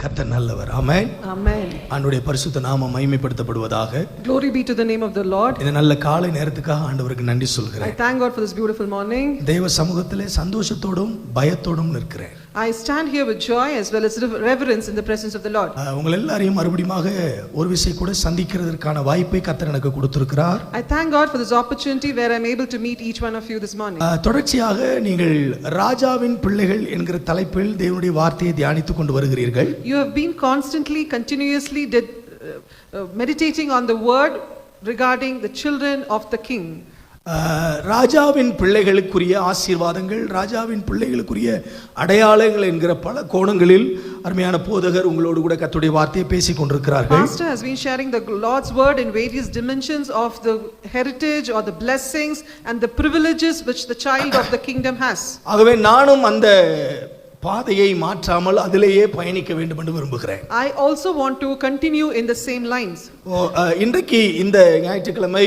கர்த்தர் நல்லவர். ஆமென். Amen. ஆண்டவருடைய பரிசுத்த நாமம் மகிமைப்படுத்தப்படுவதாக. Glory be to the name of the Lord. இந்த நல்ல காலை நேரத்துக்காக ஆண்டவருக்கு நன்றி I சொல்கிறேன். thank God for this beautiful morning. தேவ சமூகத்திலே சந்தோஷத்தோடும் பயத்தோடும் நிற்கிறேன். I stand here with joy as well as reverence in the presence of the Lord. உங்கள் எல்லாரையும் மறுபடியுமாக ஒரு விஷயம் கூட சந்திக்கிறதற்கான வாய்ப்பை கர்த்தர் எனக்கு கொடுத்திருக்கிறார். I thank God for this opportunity where I am able to meet each one of you this morning. தொடர்ச்சியாக நீங்கள் ராஜாவின் பிள்ளைகள் என்கிற தலைப்பில் தேவனுடைய வார்த்தையை தியானித்துக் கொண்டு வருகிறீர்கள். You have been continuously meditating on the word regarding the children of the king. ராஜாவின் பிள்ளைகளுக்குரிய ஆசீர்வாதங்கள், ராஜாவின் பிள்ளைகளுக்குரிய அடையாளங்கள் என்கிற பல கோணங்களில் அருமையான போதகர் உங்களோடு கூட கர்த்தருடைய வார்த்தையை பேசிக் கொண்டிருக்கிறார்கள். Pastor has been sharing the Lord's word in various dimensions of the heritage or the blessings and the privileges which the child of the kingdom has. ஆகவே நானும் அந்த பாதையை மாற்றாமல் அதிலேயே பயணிக்க வேண்டும் என்று விரும்புகிறேன். I also want to continue in the same lines. இன்றைக்கு இந்த ஞாயிற்றுக்கிழமை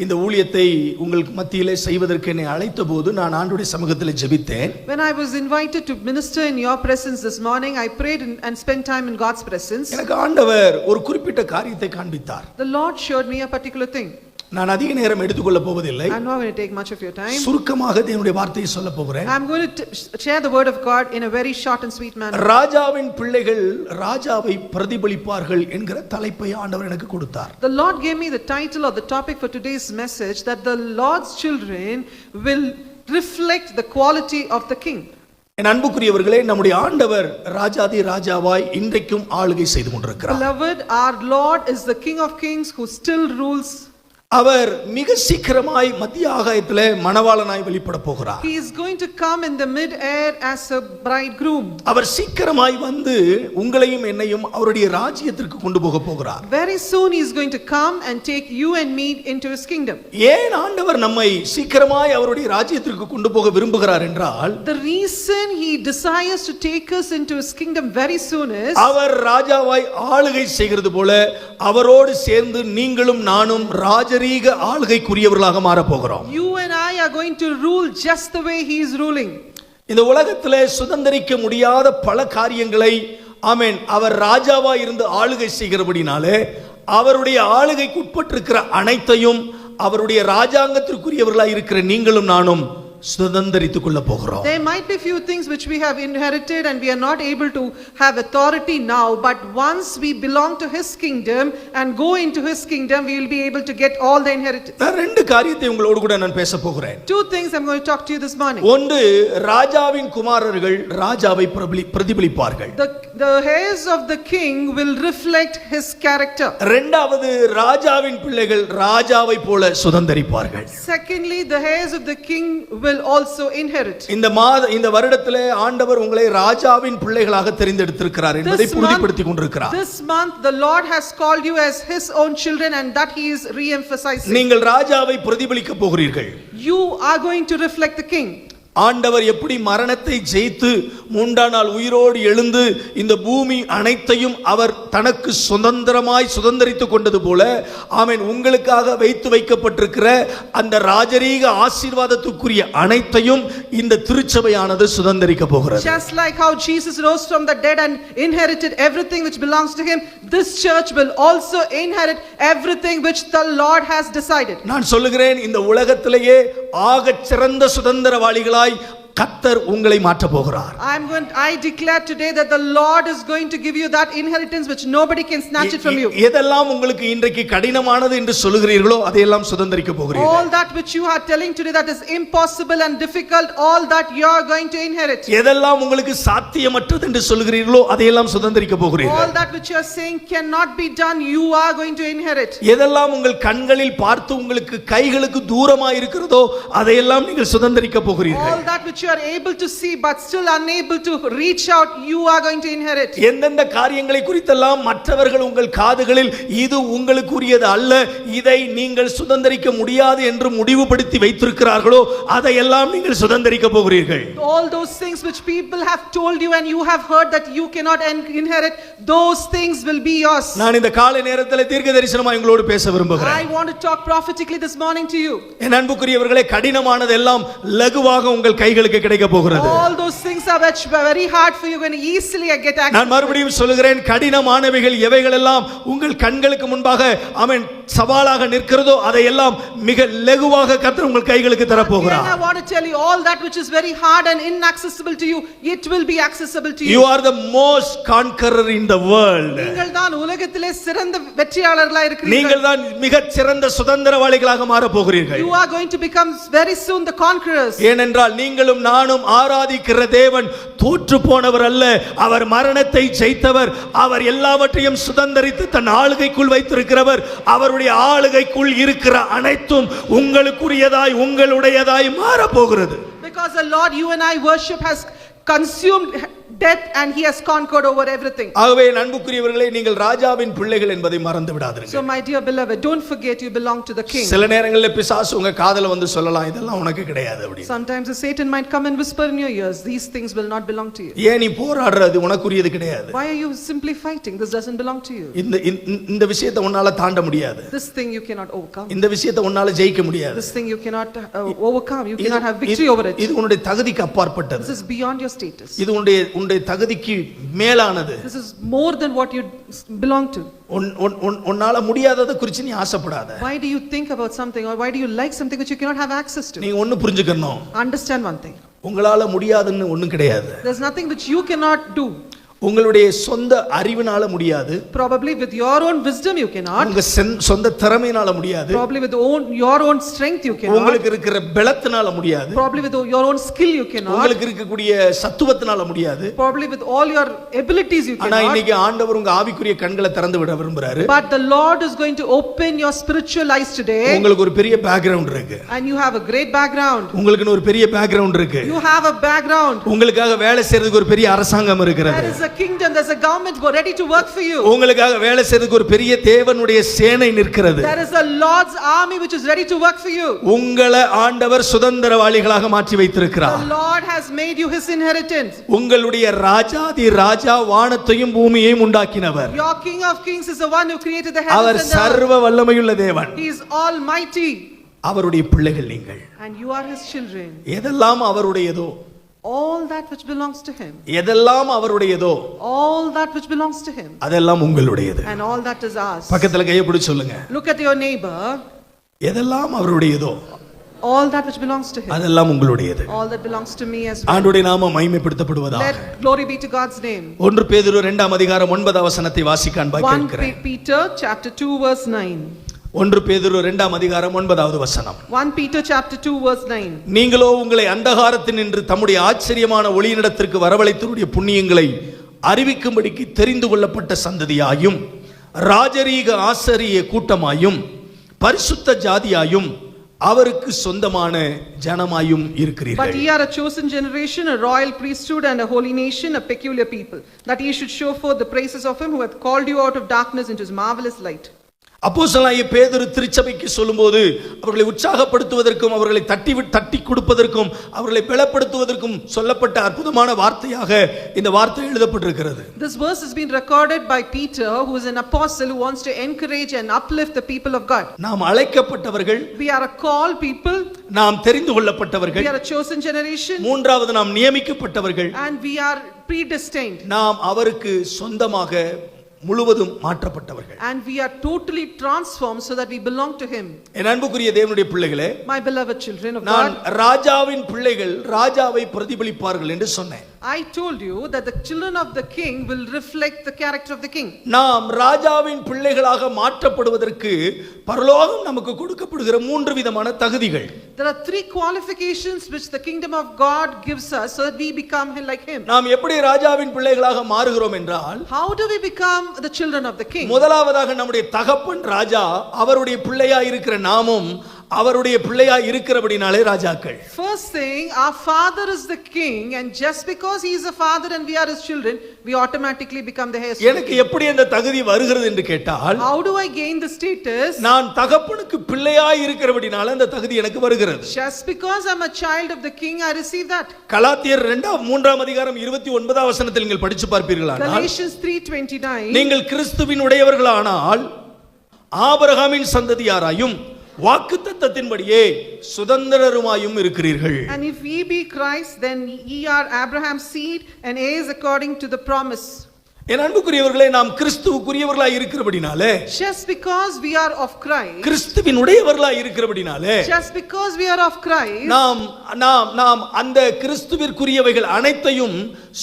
இந்த ஊழியத்தை உங்களுக்கு மத்தியிலே செய்வதற்கு என்னை அழைத்த போது நான் ஆண்டவருடைய சமூகத்தில் ஜெபித்தேன். When I was invited to minister in your presence this morning, I prayed and spent time in God's presence. எனக்கு ஆண்டவர் ஒரு குறிப்பிட்ட காரியத்தை காண்பித்தார். The Lord showed me a particular thing. நான் அதிக நேரம் எடுத்துக்கொள்ள போவதில்லை. I'm not going to take much of your time. சுருக்கமாக தேவனுடைய வார்த்தையை சொல்ல போகிறேன். I'm going to share the word of God in a very short and sweet manner. ராஜாவின் பிள்ளைகள் ராஜாவை பிரதிபலிப்பார்கள் என்கிற தலைப்பை ஆண்டவர் எனக்கு கொடுத்தார். The Lord gave me the title or the topic for today's message, that the Lord's children will reflect the quality of the king. என் அன்புக்குரியவர்களே, நம்முடைய ஆண்டவர் ராஜாதி ராஜாவாய் இன்றைக்கும் ஆளுகை செய்து கொண்டிருக்கிறார். Beloved, our Lord is the King of Kings who still rules. அவர் மிக சீக்கிரமாய் மத்திய ஆகாயத்திலே மணவாளனாய் வெளிப்பட போகிறார். He is going to come in the mid air as a bridegroom. அவர் சீக்கிரமாய் வந்து உங்களையும் என்னையும் அவருடைய ராஜ்யத்திற்கு கொண்டு போக போகிறார். Very soon he is going to come and take you and me into his kingdom. ஏன் ஆண்டவர் நம்மை சீக்கிரமாய் அவருடைய ராஜ்யத்திற்கு கொண்டு போக விரும்புகிறார் என்றால், the reason he desires to take us into his kingdom very soon is, அவர் ராஜாவாய் ஆளுகை செய்கிறது போல அவரோடு சேர்ந்து நீங்களும் நானும் ராஜரீக ஆளுகைக்குரியவர்களாக மாற போகிறோம். You and I are going to rule just the way he is ruling. இந்த உலகத்திலே சுதந்தரிக்க முடியாத பல காரியங்களை ஆமென் அவர் ராஜாவாய் இருந்து ஆளுகை செய்கிறபடினாலே அவருடைய ஆளுகைக்கு உட்பட்டிருக்கிற அனைத்தையும் அவருடைய ராஜாங்கத்திற்குரியவர்களாய் இருக்கிற நீங்களும் நானும் சுதந்தரித்துக் கொள்ள போகிறோம். There might be few things which we have inherited and we are not able to have authority now, but once we belong to his kingdom and go into his kingdom, we will be able to get all the inheritance. நான் ரெண்டு காரியத்தை உங்களோடு கூட நான் பேச போகிறேன். Two things I'm going to talk to you this morning. ஒன்று, ராஜாவின் குமாரர்கள் ராஜாவை பிரதிபலிப்பார்கள். The heirs of the king will reflect his character. இரண்டாவது, ராஜாவின் பிள்ளைகள் ராஜாவை போல சுதந்தரிப்பார்கள். Secondly, the heirs of the king will also inherit. இந்த வருடத்திலே ஆண்டவர் உங்களை ராஜாவின் பிள்ளைகளாக தெரிந்தெடுத்திருக்கிறார் என்பதை உறுதிப்படுத்திக் கொண்டிருக்கிறார். This month the Lord has called you as his own children, and that he is re-emphasizing. நீங்கள் ராஜாவை பிரதிபலிக்க போகிறீர்கள். You are going to reflect the king. ஆண்டவர் எப்படி மரணத்தை ஜெயித்து மூன்றாம் நாள் உயிரோடு எழுந்து இந்த பூமி அனைத்தையும் அவர் தனக்கு சுதந்தரித்துக் கொண்டது போல ஆமென் உங்களுக்காக வைத்து வைக்கப்பட்டிருக்கிற அந்த ராஜரீக ஆசீர்வாதத்துக்குரிய அனைத்தையும் இந்த திருச்சபையானது சுதந்தரிக்க போகிறது. Just like how Jesus rose from the dead and inherited everything which belongs to him, this church will also inherit everything which the Lord has decided. நான் சொல்லுகிறேன், இந்த உலகத்திலேயே ஆகச் சிறந்த சுதந்திரவாளிகளாய் கர்த்தர் உங்களை மாற்ற போகிறார். I declare today that the Lord is going to give you that inheritance which nobody can snatch it from you. எதெல்லாம் உங்களுக்கு இன்றைக்கு கடினமானது என்று சொல்லுகிறீர்களோ அதையெல்லாம் சுதந்தரிக்க போகிறீர்கள். All that which you are telling today that is impossible and difficult, all that you are going to inherit. எதெல்லாம் உங்களுக்கு சாத்தியமற்றது என்று சொல்லுகிறீர்களோ அதையெல்லாம் சுதந்தரிக்க போகிறீர்கள். All that which you are saying cannot be done, you are going to inherit. எதெல்லாம் உங்கள் கண்களில் பார்த்து உங்களுக்கு கைகளுக்கு தூரமாக இருக்கிறதோ அதையெல்லாம் நீங்கள் சுதந்தரிக்க போகிறீர்கள். All that which you are able to see but still unable to reach out, you are going to inherit. எந்தெந்த காரியங்களை குறித்தெல்லாம் மற்றவர்கள் உங்கள் காதுகளில் இது உங்களுக்குரியது அல்ல, இதை நீங்கள் சுதந்தரிக்க முடியாது என்று முடிவுபடுத்தி வைத்திருக்கிறார்களோ அதையெல்லாம் நீங்கள் சுதந்தரிக்க போகிறீர்கள். All those things which people have told you and you have heard that you cannot inherit, those things will be yours. நான் இந்த காலை நேரத்தில் தீர்க்க தரிசனமாய் உங்களோடு பேச விரும்புகிறேன். I want to talk prophetically this morning to you. என் அன்புக்குரியவர்களே, கடினமானது எல்லாம் லகுவாக உங்கள் கைகளுக்கு உங்களுக்கு கிடைக்க போகிறது. All those things are which were very hard for you, going to easily get access. நான் மறுபடியும் சொல்கிறேன், கடினமானவைகள் எவைகளெல்லாம் உங்கள் கண்களுக்கு முன்பாக ஆமென் சவாலாக நிற்கிறதோ அதையெல்லாம் மிக லகுவாக கர்த்தர் உங்கள் கைகளுக்கு தர போகிறார். I want to tell you, all that which is very hard and inaccessible to you, it will be accessible to you. You are the most conqueror in the world. நீங்கள் தான் உலகத்திலே சிறந்த வெற்றியாளர்களாக இருக்கிறீர்கள். நீங்கள் தான் மிகச் சிறந்த சுதந்திரவாளிகளாக மாற போகிறீர்கள். You are going to become very soon the conquerors. ஏனென்றால் நீங்களும் நானும் ஆராதிக்கிற தேவன் தோற்று போனவர் அல்ல, அவர் மரணத்தை ஜெயித்தவர், அவர் எல்லாவற்றையும் சுதந்தரித்து தன் ஆளுகைக்குள் வைத்திருக்கிறவர். அவருடைய ஆளுகைக்குள் இருக்கிற அனைத்தும் உங்களுக்குரியதாய் உங்களுடையதாய் மாற போகிறது. Because the Lord you and I worship has consumed death and he has conquered over everything. ஆகவே அன்புக்குரியவர்களே, நீங்கள் ராஜாவின் பிள்ளைகள் என்பதை மறந்து விடாதீர்கள். So my dear beloved, don't forget you belong to the king. சில நேரங்களில் பிசாசு உங்க காதுல வந்து சொல்லலாம், இதெல்லாம் உனக்கு கிடையாது அப்படி. Sometimes the Satan might come and whisper in your ears, these things will not belong to you. ஏன் நீ போராடுறது, உனக்குரியது கிடையாது. Why are you simply fighting? This doesn't belong to you. இந்த விஷயத்தை உன்னால தாண்ட முடியாது. This thing you cannot overcome. இந்த விஷயத்தை உன்னால ஜெயிக்க முடியாது. This thing you cannot overcome. You cannot have victory over it. இது உன்னுடைய தகுதிக்கு அப்பாற்பட்டது. This is beyond your status. இது உன்னுடைய தகுதிக்கு மேலானது. This is more than what you belong to. உன்னால முடியாததை குறித்து நீ ஆசைப்படாத. Why do you think about something or why do you like something which you cannot have access to? நீ ஒன்னு புரிஞ்சுக்கணும். Understand one thing. உங்களால முடியாதுன்னு ஒண்ணும் கிடையாது. There's nothing which you cannot do. உங்களுடைய சொந்த அறிவினால முடியாது. Probably with your own wisdom you cannot. உங்க சொந்த திறமையினால முடியாது. Probably with your own strength you cannot. உங்களுக்கு இருக்கிற பலத்தினால முடியாது. Probably with your own skill you cannot. உங்களுக்கு இருக்கக்கூடிய சத்துவத்தினால முடியாது. Probably with all your abilities you cannot. ஆனா இன்னைக்கு ஆண்டவர் உங்க ஆவிக்குரிய கண்களை திறந்து விட விரும்புறாரு. But the Lord is going to open your spiritual eyes today. உங்களுக்கு ஒரு பெரிய பேக்ரவுண்ட் இருக்கு. And you have a great background. உங்களுக்கு ஒரு பெரிய பேக்ரவுண்ட் இருக்கு. You have a background. உங்களுக்காக வேலை செய்யறதுக்கு ஒரு பெரிய அரசாங்கம் இருக்கிறது. There is a kingdom, there's a government ready to work for you. உங்களுக்காக வேலை செய்யறதுக்கு ஒரு பெரிய தேவனுடைய சேனை நிற்கிறது. There is a Lord's army which is ready to work for you. உங்களை ஆண்டவர் சுதந்திரவாளிகளாக மாற்றி வைத்திருக்கிறார். The Lord has made you his inheritance. உங்களுடைய ராஜாதி ராஜா வானத்தையும் பூமியையும் உண்டாக்கினவர். Your King of Kings is the one who created the heavens our and the earth. சர்வ வல்லமையுள்ள தேவன். He is almighty. அவருடைய பிள்ளைகள் நீங்கள். And you are his children. எதெல்லாம் அவருடையதோ, all that which belongs to him, எதெல்லாம் அவருடையதோ, all that which belongs to him, அதெல்லாம் உங்களுடையது. and all that is ours. பக்கத்துல கையை பிடிச்சு சொல்லுங்க. Look at your neighbor. எதெல்லாம் அவருடையதோ, all that which belongs to him, அதெல்லாம் உங்களுடையது. all that belongs to me as well. ஆண்டவருடைய நாமம் மகிமைப்படுத்தப்படுவதாக. Let glory be to God's name. 1 பேதுரு 2 அதிகாரம் 9 வசனத்தை வாசிக்க அன்பாய் 1 கேட்கிறேன். Peter chapter 2 verse 9. 1 பேதுரு 2 அதிகாரம் 9வது வசனம். 1 Peter chapter 2 verse 9. நீங்களோ உங்களை அந்தகாரத்தில் நின்று தம்முடைய ஆச்சரியமான ஒளியினிடத்திற்கு வரவழைத்தவருடைய புண்ணியங்களை அறிவிக்கும்படிக்கு தெரிந்து கொள்ளப்பட்ட சந்ததியாயும் ராஜரீக ஆசாரிய கூட்டமாயும் பரிசுத்த ஜாதியாயும் அவருக்கு சொந்தமான ஜனமாயும் இருக்கிறீர்கள். But ye are a chosen generation, a royal priesthood, and a holy nation, a peculiar people, that ye should show forth the praises of him who hath called you out of darkness into his marvelous light. அப்போஸ்தலனாகிய பேதுரு திருச்சபைக்கு சொல்லும்போது அவர்களை உற்சாகப்படுத்துவதற்கும் அவர்களை தட்டி கொடுப்பதற்கும் அவர்களை பலப்படுத்துவதற்கும் சொல்லப்பட்ட அற்புதமான வார்த்தையாக இந்த வார்த்தை எழுதப்பட்டிருக்கிறது. This verse has been recorded by Peter, who is an apostle who wants to encourage and uplift the people of God. நாம் அழைக்கப்பட்டவர்கள், we are a called people, நாம் தெரிந்து கொள்ளப்பட்டவர்கள், we are a chosen generation, மூன்றாவது நாம் நியமிக்கப்பட்டவர்கள், and we are predestined, நாம் அவருக்கு சொந்தமாக முழுவதும் மாற்றப்பட்டவர்கள். and we are totally transformed so that we belong to him. என் அன்புக்குரிய தேவனுடைய பிள்ளைகளே, my beloved children of நான் God, ராஜாவின் பிள்ளைகள் ராஜாவை பிரதிபலிப்பார்கள் என்று சொன்னேன். I told you that the children of the king will reflect the character of the king. நாம் ராஜாவின் பிள்ளைகளாக மாற்றப்படுவதற்கு பரலோகம் நமக்கு கொடுக்கப்படுகிற 3 விதமான தகுதிகள். There are 3 qualifications which the kingdom of God gives us so that we become like him. நாம் எப்படி ராஜாவின் பிள்ளைகளாக மாறுகிறோம் என்றால், how do we become the children of the king? முதலாவதாக நம்முடைய தகப்பன் ராஜா, அவருடைய பிள்ளையா இருக்கிற நாமும் அவருடைய பிள்ளையா இருக்கிறபடினாலே ராஜாக்கள். First thing, our father is the king, and just because he is a father and we are his children, we automatically become the heirs. எனக்கு எப்படி அந்த தகுதி வருகிறது என்று கேட்டால், how do I gain the status? நான் தகப்பனுக்கு பிள்ளையா இருக்கிறபடினால அந்த தகுதி எனக்கு வருகிறது. Just because I'm a child of the king, I receive that. கலாத்தியர் 3 அதிகாரம் 29வது வசனத்தில் நீங்கள் படிச்சு பார்ப்பீர்களானால், Galatians 3:29, நீங்கள் கிறிஸ்துவின் உடையவர்களானால் ஆபிரகாமின் சந்ததியாராயும் வாக்குத்தத்தத்தின்படியே சுதந்திரருமாயும் இருக்கிறீர்கள். And if ye be Christ, then ye are Abraham's seed and heirs according to the promise. என் அன்புக்குரியவர்களே, நாம் கிறிஸ்துவுக்குரியவர்களாய் இருக்கிறபடினாலே, Just because we are of Christ, கிறிஸ்துவின் உடையவர்களாய் இருக்கிறபடினாலே, just because we are of Christ, நாம் அந்த கிறிஸ்துவிற்குரியவைகள் அனைத்தையும்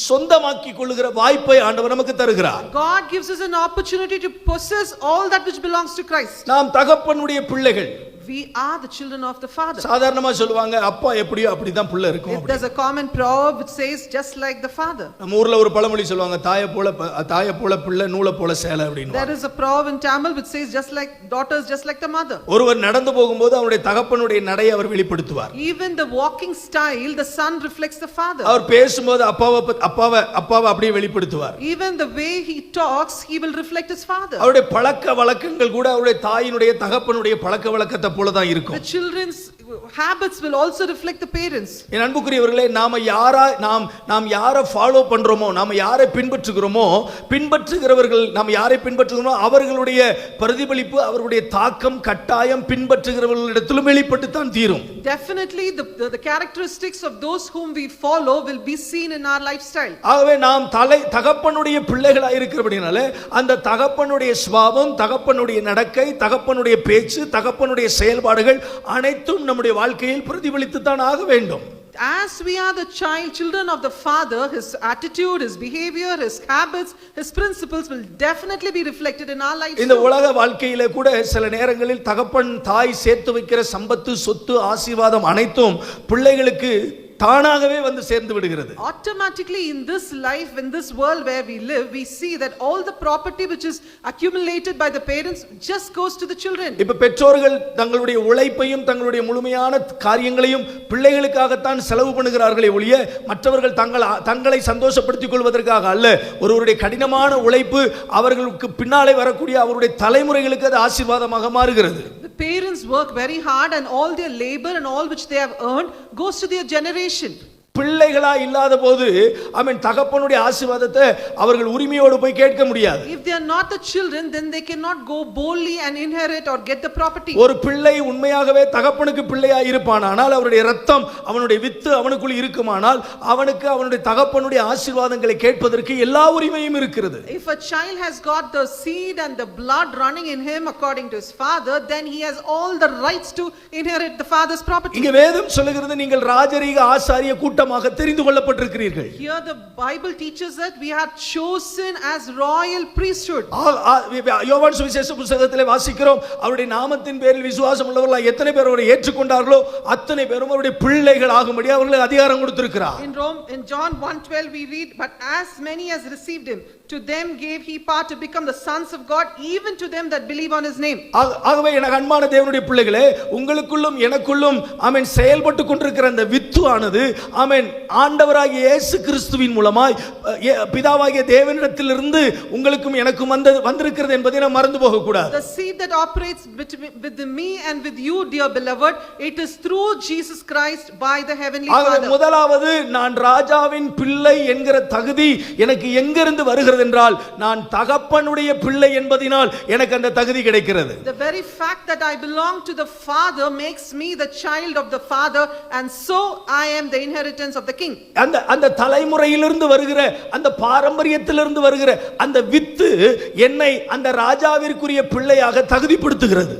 சொந்தமாக்கிக் கொள்ளுகிற வாய்ப்பை ஆண்டவர் நமக்கு தருகிறார். God gives us an opportunity to possess all that which belongs to Christ. நாம் தகப்பனுடைய பிள்ளைகள். We are the children of the Father. சாதாரணமா சொல்லுவாங்க, அப்பா எப்படியோ அப்படிதான் பிள்ளை இருக்கும். There's a common proverb which says just like the father. நம்ம ஊர்ல ஒரு பழமொழி சொல்லுவாங்க, தாயை போல பிள்ளை நூலை போல சேலை அப்படின்னு. There is a proverb in Tamil which says just like daughters just like the mother. ஒருவர் நடந்து போகும்போது அவருடைய தகப்பனுடைய நடையை அவர் வெளிப்படுத்துவார். Even the walking style, the son reflects the father. அவர் பேசும்போது அப்பாவை அப்படியே வெளிப்படுத்துவார். Even the way he talks, he will reflect his father. அவருடைய பழக்க வழக்கங்கள் கூட அவருடைய தாயினுடைய தகப்பனுடைய பழக்க வழக்கத்தை போல தான் இருக்கும். The children's habits will also reflect the parents. என் அன்புக்குரியவர்களே, நாம் யாரை ஃபாலோ பண்றோமோ, நாம யாரை பின்பற்றுகிறோமோ, நாம் யாரை பின்பற்றுகிறோமோ அவர்களுடைய பிரதிபலிப்பு, அவருடைய தாக்கம் கட்டாயம் பின்பற்றுகிறவர்களிடத்திலும் வெளிப்பட்டு தான் தீரும். Definitely the characteristics of those whom we follow will be seen in our lifestyle. ஆகவே நாம் தகப்பனுடைய பிள்ளைகளாய் இருக்கிறபடினால அந்த தகப்பனுடைய சுபாவம், தகப்பனுடைய நடக்கை, தகப்பனுடைய பேச்சு, தகப்பனுடைய செயல்பாடுகள் அனைத்தும் நம்முடைய வாழ்க்கையில் பிரதிபலித்து தான் ஆக வேண்டும். As we are the children of the Father, his attitude, his behavior, his habits, his principles will definitely be reflected in our lives. இந்த உலக வாழ்க்கையிலே கூட சில நேரங்களில் தகப்பன் தாய் சேர்த்து வைக்கிற சம்பத்து, சொத்து, ஆசீர்வாதம் அனைத்தும் பிள்ளைகளுக்கு தானாகவே வந்து சேர்ந்து விடுகிறது. Automatically in this life, in this world where we live, we see that all the property which is accumulated by the parents just goes to the children. இப்ப பெற்றோர்கள் தங்களுடைய உழைப்பையும் தங்களுடைய முழுமையான காரியங்களையும் பிள்ளைகளுக்காகத்தான் செலவு பண்ணுகிறார்களே ஒழிய மற்றவர்கள் தங்களை சந்தோஷப்படுத்திக் கொள்வதற்காக அல்ல. ஒருவருடைய கடினமான உழைப்பு அவர்களுக்கு பின்னாலே வரக்கூடிய அவருடைய தலைமுறைகளுக்கு அது ஆசீர்வாதமாக மாறுகிறது. The parents work very hard and all their labor and all which they have earned goes to their generation. பிள்ளைகளா இல்லாத போது தகப்பனுடைய ஆசீர்வாதத்தை அவர்கள் உரிமையோடு போய் கேட்க முடியாது. If they are not the children, then they cannot go boldly and inherit or get the property. ஒரு பிள்ளை உண்மையாகவே தகப்பனுக்கு பிள்ளையா இருப்பானானால், அவருடைய ரத்தம் அவனுடைய வித்து அவனுக்குள் இருக்குமானால், அவனுக்கு அவனுடைய தகப்பனுடைய ஆசீர்வாதங்களை கேட்பதற்கு எல்லா உரிமையும் இருக்கிறது. If a child has got the seed and the blood running in him according to his father, then he has all the rights to inherit the father's property. இங்க வேதம் சொல்லுகிறது, நீங்கள் ராஜரீக ஆசாரிய கூட்டமாக தெரிந்து கொள்ளப்பட்டிருக்கிறீர்கள். Here the Bible teaches that we are chosen as royal priesthood. யோவான் சுவிசேஷ புத்தகத்திலே வாசிக்கிறோம், அவருடைய நாமத்தின் பேரில் விசுவாசம் உள்ளவர்கள் எத்தனை பேர் அவரை ஏற்றுக்கொண்டார்களோ அத்தனை பேரும் அவருடைய பிள்ளைகள் ஆகும்படி அவர்களுக்கு அதிகாரம் கொடுத்திருக்கிறார். In John 1:12 we read, but as many as received him, to them gave he power to become the sons of God, even to them that believe on his name. ஆகவே எனக்கு அன்பான தேவனுடைய பிள்ளைகளே, உங்களுக்குள்ளும் எனக்குள்ளும் செயல்பட்டு கொண்டிருக்கிற அந்த வித்துவானது ஆண்டவராகிய இயேசு கிறிஸ்துவின் மூலமாய் பிதாவாகிய தேவனிடத்திலிருந்து உங்களுக்கும் எனக்கும் வந்திருக்கிறது என்பதை நாம் மறந்து போக கூடாது. The seed that operates with me and with you, dear beloved, it is through Jesus Christ by the heavenly Father. முதலாவது, நான் ராஜாவின் பிள்ளை என்கிற தகுதி எனக்கு எங்கிருந்து வருகிறது என்றால், நான் தகப்பனுடைய பிள்ளை என்பதினால் எனக்கு அந்த தகுதி கிடைக்கிறது. The very fact that I belong to the Father makes me the child of the Father, and so I am the inheritance of the king. அந்த தலைமுறையிலிருந்து வருகிற, அந்த பாரம்பரியத்திலிருந்து வருகிற அந்த வித்து என்னை அந்த ராஜாவிற்குரிய பிள்ளையாக தகுதிப்படுத்துகிறது.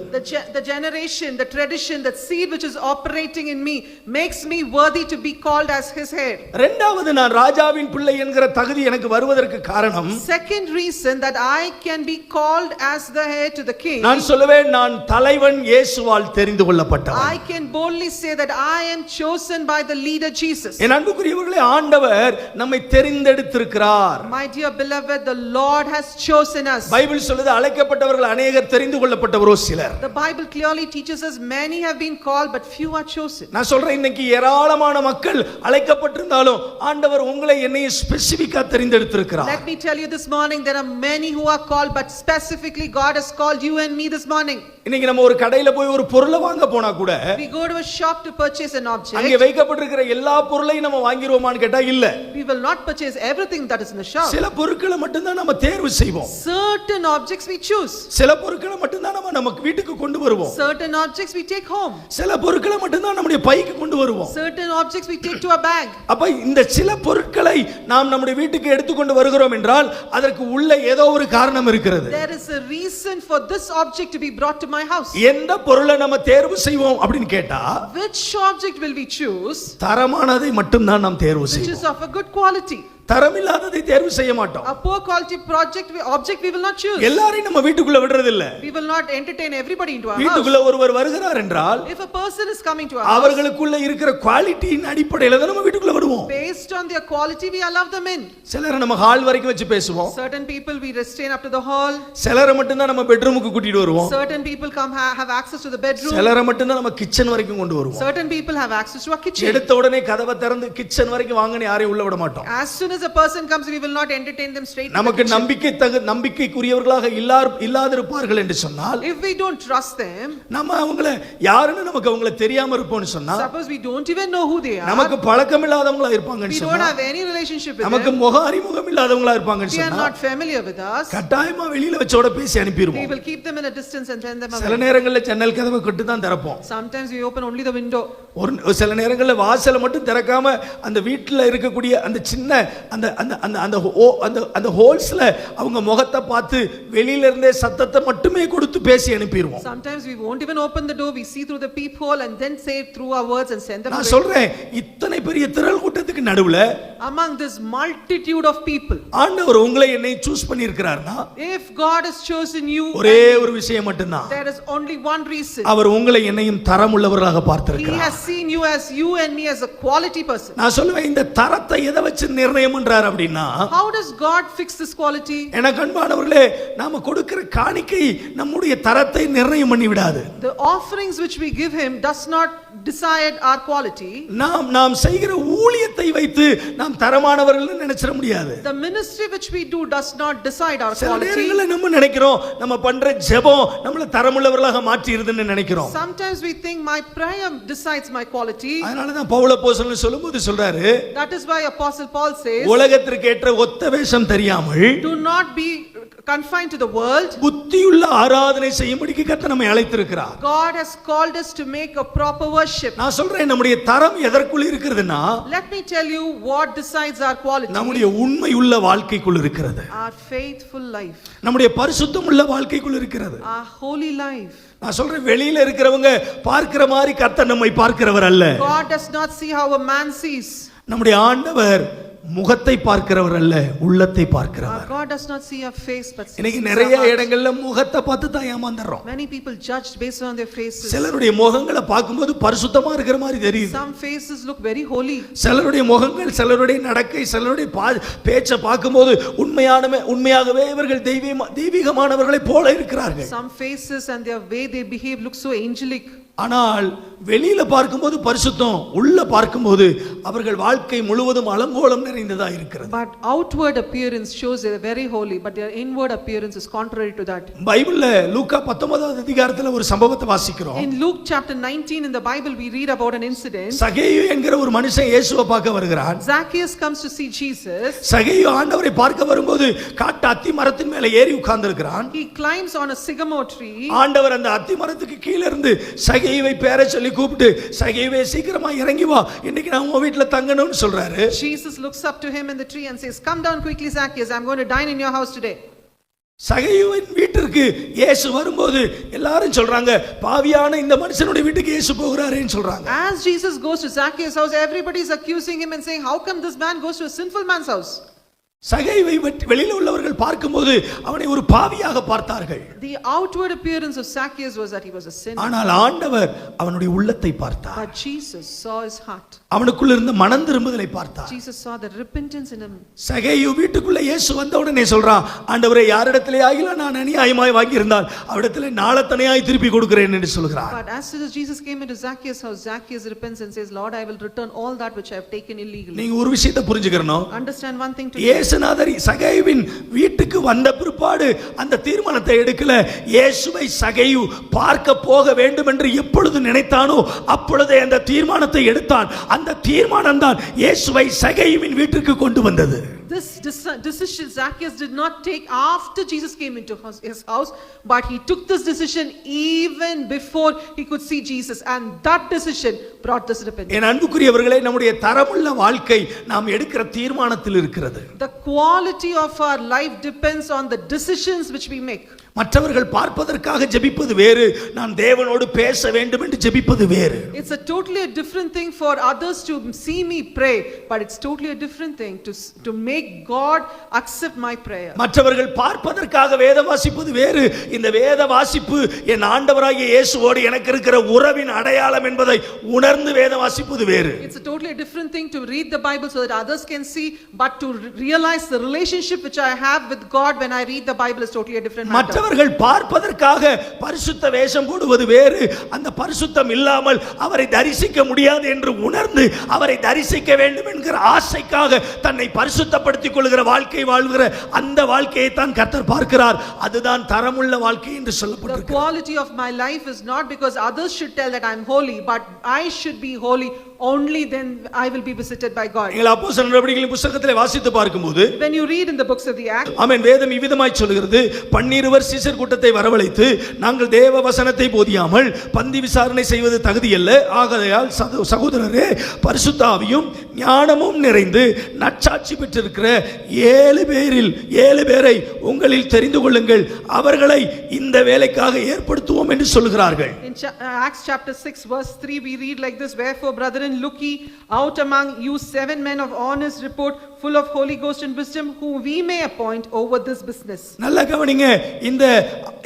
The generation, the tradition, the seed which is operating in me makes me worthy to be called as his heir. இரண்டாவது, நான் ராஜாவின் பிள்ளை என்கிற தகுதி எனக்கு வருவதற்கு காரணம், second reason that I can be called as the heir to the king, நான் சொல்லுவேன், நான் தலைவன் இயேசுவால் தெரிந்து கொள்ளப்பட்டவன். I can boldly say that I am chosen by the leader Jesus. என் அன்புக்குரியவர்களே, ஆண்டவர் நம்மை தெரிந்தெடுத்திருக்கிறார். My dear beloved, the Lord has chosen us. Bible சொல்லுது, அழைக்கப்பட்டவர்கள் அநேகர், தெரிந்து கொள்ளப்பட்டவரோ சிலர். The Bible clearly teaches us many have been called but few are chosen. நான் சொல்றேன், இன்னைக்கு ஏராளமான மக்கள் அழைக்கப்பட்டிருந்தாலும் ஆண்டவர் உங்களை என்னையும் ஸ்பெசிஃபிக்கா தெரிந்தெடுத்திருக்கிறார். Let me tell you this morning, there are many who are called, but specifically God has called you and me this morning. இன்னைக்கு நம்ம ஒரு கடையில போய் ஒரு பொருளை வாங்க போனா கூட, we go to a shop to purchase an object, அங்கே வைக்கப்பட்டிருக்கிற எல்லா பொருளும் பொருளை நம்ம வாங்கிடுவோமான்னு கேட்டா இல்ல. We will not purchase everything that is in the shop. சில பொருட்களை மட்டும் தான் நம்ம தேர்வு செய்வோம். Certain objects we choose. சில பொருட்களை மட்டும் தான் நம்ம நமக்கு வீட்டுக்கு கொண்டு வருவோம். Certain objects we take home. சில பொருட்களை மட்டும் தான் நம்முடைய பைக்கு கொண்டு வருவோம். Certain objects we take to our bag. அப்ப இந்த சில பொருட்களை நாம் நம்முடைய வீட்டுக்கு எடுத்துக்கொண்டு வருகிறோம் என்றால் அதற்கு உள்ள ஏதோ ஒரு காரணம் இருக்கிறது. There is a reason for this object to be brought to my house. எந்த பொருளை நம்ம தேர்வு செய்வோம் அப்படின்னு கேட்டா, Which object will we choose? தரமானதை மட்டும் தான் நாம் தேர்வு Which செய்வோம். is of a good quality. தரமில்லாததை தேர்வு செய்ய மாட்டோம். A poor quality object we will not choose. எல்லாரையும் நம்ம வீட்டுக்குள்ள விடுறது இல்ல. We will not entertain everybody into our house. வீட்டுக்குள்ள ஒருவர் வருகிறார் என்றால், If a person is coming to our house, அவர்களுக்குள்ள இருக்கிற குவாலிட்டியின் அடிப்படையில தான் நம்ம வீட்டுக்குள்ள விடுவோம். based on their quality we allow them in. சிலரை நம்ம ஹால் வரைக்கும் வச்சு பேசுவோம். Certain people we restrain up to the hall. சிலரை மட்டும் தான் நம்ம பெட்ரூமுக்கு கூட்டிட்டு வருவோம். Certain people have access to the bedroom. சிலரை மட்டும் தான் நம்ம கிச்சன் வரைக்கும் கொண்டு வருவோம். Certain people have access to our kitchen. எடுத்த உடனே கதவை திறந்து கிச்சன் வரைக்கும் வாங்கன்னு யாரையும் உள்ள விட மாட்டோம். As soon as a person comes, we will not entertain them straight to the நமக்கு kitchen. நம்பிக்கைக்குரியவர்களாக இல்லாதிருப்பார்கள் என்று சொன்னால், If we don't trust them, நம்ம அவங்கள யாருன்னு நமக்கு அவங்கள தெரியாம இருப்போம்னு சொன்னா, suppose we don't even know who they are, நமக்கு பழக்கம் இல்லாதவங்களா இருப்பாங்கன்னு we don't சொன்னா, have any relationship with நமக்கு them, முக அறிமுகம் இல்லாதவங்களா இருப்பாங்கன்னு we are சொன்னா, not familiar with us, கட்டாயமா வெளியில வச்சோட பேசி we அனுப்பிடுவோம். will keep them in a distance and send them சில away. நேரங்கள்ல ஜன்னல் கதவை கொட்டு தான் திறப்போம். Sometimes we open only the window. ஒரு சில நேரங்கள்ல வாசலை மட்டும் திறக்காம அந்த வீட்டுல இருக்கக்கூடிய அந்த சின்ன அந்த அந்த அந்த அந்த அந்த ஹோல்ஸ்ல அவங்க முகத்தை பார்த்து வெளியில இருந்தே சத்தத்தை மட்டுமே கொடுத்து பேசி அனுப்பிடுவோம். Sometimes we won't even open the door, we see through the peephole and then say through our words and send them நான் away. சொல்றேன், இத்தனை பெரிய திரள் கூட்டத்துக்கு நடுவுல Among this multitude of people, ஆண்டவர் உங்களை என்னை choose பண்ணியிருக்கிறார்னா, if God has chosen you, ஒரே ஒரு விஷயம் மட்டும்தான், there is only one reason. அவர் உங்களை என்னையும் தரமுள்ளவர்களாக He பார்த்திருக்கிறார். has seen you as you and me as a quality person. நான் சொல்லுவேன், இந்த தரத்தை எதை வச்சு நிர்ணயம் பண்றார் அப்படின்னா, How does God fix this quality? எனக்கு அன்பானவர்களே, நாம கொடுக்கிற காணிக்கை நம்முடைய தரத்தை நிர்ணயம் பண்ணி விடாது. The offerings which we give him does not decide our quality. நாம் செய்கிற ஊழியத்தை வைத்து நாம் தரமானவர்கள் நினைச்சிட முடியாது. The ministry which we do does not decide our சில quality. நேரங்களில் நம்ம நினைக்கிறோம், நம்ம பண்ற ஜெபம் நம்மள தரமுள்ளவர்களாக மாற்றிடுதுன்னு நினைக்கிறோம். Sometimes we think my prayer decides my quality. அதனால தான் பவுல் அப்போஸ்தலன் சொல்லும்போது சொல்றாரு, That is why Apostle Paul says, உலகத்திற்கு ஏற்ற ஒத்த வேஷம் தெரியாமல் do not be confined to the world. புத்தியுள்ள ஆராதனை செய்யும்படிக்கு கர்த்தர் நம்மை அழைத்திருக்கிறார். God has called us to make a proper worship. நான் சொல்றேன், நம்முடைய தரம் எதற்குள் இருக்கிறதுனா, Let me tell you what decides our quality. நம்முடைய உண்மையுள்ள வாழ்க்கைக்குள் இருக்கிறது. Our faithful life. நம்முடைய பரிசுத்தமுள்ள வாழ்க்கைக்குள் இருக்கிறது. Our holy life. நான் சொல்றேன், வெளியில இருக்கிறவங்க பார்க்கிற மாதிரி கர்த்தர் நம்மை பார்க்கிறவர் அல்ல. God does not see how a man sees. நம்முடைய ஆண்டவர் முகத்தை பார்க்கிறவர் அல்ல, உள்ளத்தை பார்க்கிறவர். God does not see our face but sees இன்னைக்கு our நிறைய heart. இடங்கள்ல முகத்தை பார்த்து தான் ஏமாந்துறோம். Many people judge based on their faces. சிலருடைய முகங்களை பார்க்கும்போது பரிசுத்தமா இருக்கிற மாதிரி தெரியுது. Some faces look very holy. சிலருடைய முகங்கள், சிலருடைய நடக்கை, சிலருடைய பேச்சை பார்க்கும்போது உண்மையாகவே இவர்கள் தெய்வீகமானவர்களை போல இருக்கிறார்கள். Some faces and their way they behave look so angelic. ஆனால் வெளியில பார்க்கும்போது பரிசுத்தம், உள்ள பார்க்கும்போது அவர்கள் வாழ்க்கை முழுவதும் அலங்கோலம் நிறைந்ததா இருக்கிறது. But outward appearance shows they are very holy, but their inward appearance is contrary to that. பைபிள்ல லூக்கா 19வது அதிகாரத்துல ஒரு சம்பவத்தை வாசிக்கிறோம். In Luke chapter 19 in the Bible we read about an incident. சகேயு என்கிற ஒரு மனுஷன் இயேசுவை பார்க்க வருகிறான். Zacchaeus comes to see Jesus. சகேயு ஆண்டவரை பார்க்க வரும்போது காட்டு அத்தி மரத்தின் மேல ஏறி உட்கார்ந்திருக்கிறான். He climbs on a sycamore tree. ஆண்டவர் அந்த அத்தி மரத்துக்கு கீழ இருந்து சகேயுவை பேரை சொல்லி கூப்பிட்டு, சகேயுவே சீக்கிரமா இறங்கி வா, இன்னைக்கு நான் உன் வீட்ல தங்கணும்னு சொல்றாரு. Jesus looks up to him in the tree and says, "Come down quickly, Zacchaeus, I'm going to dine in your house today." சகேயுவின் வீட்டிற்கு இயேசு வரும்போது எல்லாரும் சொல்றாங்க, பாவியான இந்த மனுஷனுடைய வீட்டுக்கு இயேசு போகிறாரேன்னு சொல்றாங்க. As Jesus goes to Zacchaeus' house, everybody is accusing him and saying, "How come this man goes to a sinful man's house?" சகேயுவை வெளியில உள்ளவர்கள் பார்க்கும்போது அவனை ஒரு பாவியாக பார்த்தார்கள். The outward appearance of Zacchaeus was that he was a sinner. ஆனால் ஆண்டவர் அவனுடைய உள்ளத்தை பார்த்தார். But Jesus saw his heart. அவனுக்குள்ள இருந்த மனம் திரும்புதலை பார்த்தார். Jesus saw the repentance in him. சகேயு வீட்டுக்குள்ள இயேசு வந்த உடனே சொல்றான், ஆண்டவரே, யாரிடத்திலே ஆகிலும் நான் அநியாயமாய் வாங்கி இருந்தால் அவரிடத்திலே நாளத்தனையாய் திருப்பி கொடுக்கிறேன் என்று சொல்கிறார். But as soon as Jesus came into Zacchaeus' house, Zacchaeus repents and says, "Lord, I will return all that which I have taken illegally." நீங்க ஒரு விஷயத்தை புரிஞ்சுக்கணும். Understand one thing today. இயேசு இயேசுநாதர் சகேயுவின் வீட்டுக்கு வந்த பிற்பாடு அந்த தீர்மானத்தை எடுக்கல. இயேசுவை சகேயு பார்க்க போக வேண்டும் என்று எப்பொழுது நினைத்தானோ அப்பொழுதே அந்த தீர்மானத்தை எடுத்தான். அந்த தீர்மானம் தான் இயேசுவை சகேயுவின் வீட்டிற்கு கொண்டு வந்தது. This decision Zacchaeus did not take after Jesus came into his house, but he took this decision even before he could see Jesus, and that decision brought this repentance. என் அன்புக்குரியவர்களே, நம்முடைய தரமுள்ள வாழ்க்கை நாம் எடுக்கிற தீர்மானத்தில் இருக்கிறது. The quality of our life depends on the decisions which we make. மற்றவர்கள் பார்ப்பதற்காக ஜெபிப்பது வேறு, நான் தேவனோடு பேச வேண்டும் என்று ஜெபிப்பது வேறு. It's a totally different thing for others to see me pray, but it's totally a different thing to make God accept my prayer. மற்றவர்கள் பார்ப்பதற்காக வேத வாசிப்பது வேறு, இந்த வேத வாசிப்பு என் ஆண்டவராகிய இயேசுவோடு எனக்கு இருக்கிற உறவின் அடையாளம் என்பதை உணர்ந்து வேத வாசிப்பது வேறு. It's a totally different thing to read the Bible so that others can see, but to realize the relationship which I have with God when I read the Bible is totally a different matter. மற்றவர்கள் பார்ப்பதற்காக பரிசுத்த வேஷம் போடுவது வேறு, அந்த பரிசுத்தம் இல்லாமல் அவரை தரிசிக்க முடியாது என்று உணர்ந்து அவரை தரிசிக்க வேண்டும் என்கிற ஆசைக்காக தன்னை பரிசுத்தப்படுத்திக் கொள்கிற வாழ்க்கை வாழ்கிற அந்த வாழ்க்கையை தான் கர்த்தர் பார்க்கிறார். அதுதான் தரமுள்ள வாழ்க்கை என்று சொல்லப்பட்டிருக்கிறது. The quality of my life is not because others should tell that I am holy, but I should be holy. Only then I will be visited by God. நீங்கள் அப்போஸ்தலர் நடவடிக்கைகளின் புத்தகத்திலே வாசித்து பார்க்கும்போது, when you read in the books of the Acts, ஆமென், வேதம் இவ்விதமாய் சொல்கிறது, 12 Caesar கூட்டத்தை வரவழைத்து நாங்கள் தேவ வசனத்தை போதியாமல் பந்தி விசாரணை செய்வது தகுதியல்ல, ஆகையால் சகோதரரே பரிசுத்த ஆவியும் ஞானமும் நிறைந்து நற்சாட்சி பெற்றிருக்கிற 7 பேரை உங்களில் தெரிந்து கொள்ளுங்கள், அவர்களை இந்த வேலைக்காக ஏற்படுத்துவோம் என்று சொல்கிறார்கள். In Acts chapter 6 verse 3 we read like this: wherefore brethren, look ye out among you 7 men of honest report, full of Holy Ghost and wisdom, whom we may appoint over this business. நல்ல கவனிங்க,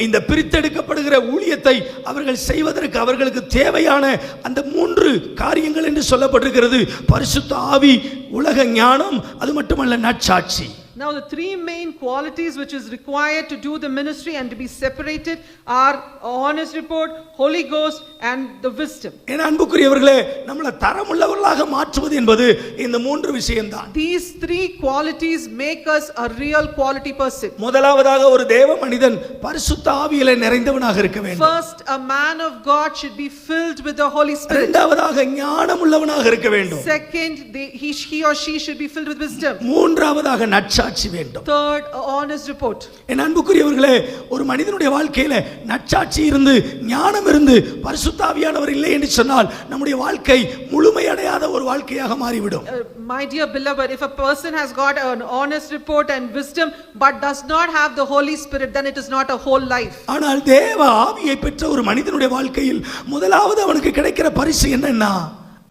இந்த பிரித்தெடுக்கப்படுகிற ஊழியத்தை அவர்கள் செய்வதற்கு அவர்களுக்கு தேவையான அந்த 3 காரியங்கள் என்று சொல்லப்பட்டிருக்கிறது. பரிசுத்த ஆவி, உலக ஞானம், அது மட்டுமல்ல நற்சாட்சி. Now the 3 main qualities which is required to do the ministry and to be separated are honest report, Holy Ghost and the wisdom. என் அன்புக்குரியவர்களே, நம்மள தரமுள்ளவர்களாக மாற்றுவது என்பது இந்த 3 விஷயம்தான். These 3 qualities make us a real quality person. முதலாவதாக ஒரு தேவ மனிதன் பரிசுத்த ஆவியிலே நிறைந்தவனாக இருக்க வேண்டும். First, a man of God should be filled with the Holy Spirit. இரண்டாவதாக ஞானமுள்ளவனாக இருக்க வேண்டும். Second, he or she should be filled with wisdom. மூன்றாவதாக நற்சாட்சி வேண்டும். Third, a honest report. என் அன்புக்குரியவர்களே, ஒரு மனிதனுடைய வாழ்க்கையில நற்சாட்சி இருந்து ஞானம் இருந்து பரிசுத்த ஆவியானவர் இல்லை என்று சொன்னால் நம்முடைய வாழ்க்கை முழுமையடையாத ஒரு வாழ்க்கையாக மாறிவிடும். My dear beloved, if a person has got an honest report and wisdom but does not have the Holy Spirit, then it is not a whole life. ஆனால் தேவ ஆவியை பெற்ற ஒரு மனிதனுடைய வாழ்க்கையில் முதலாவது அவனுக்கு கிடைக்கிற பரிசு என்னன்னா,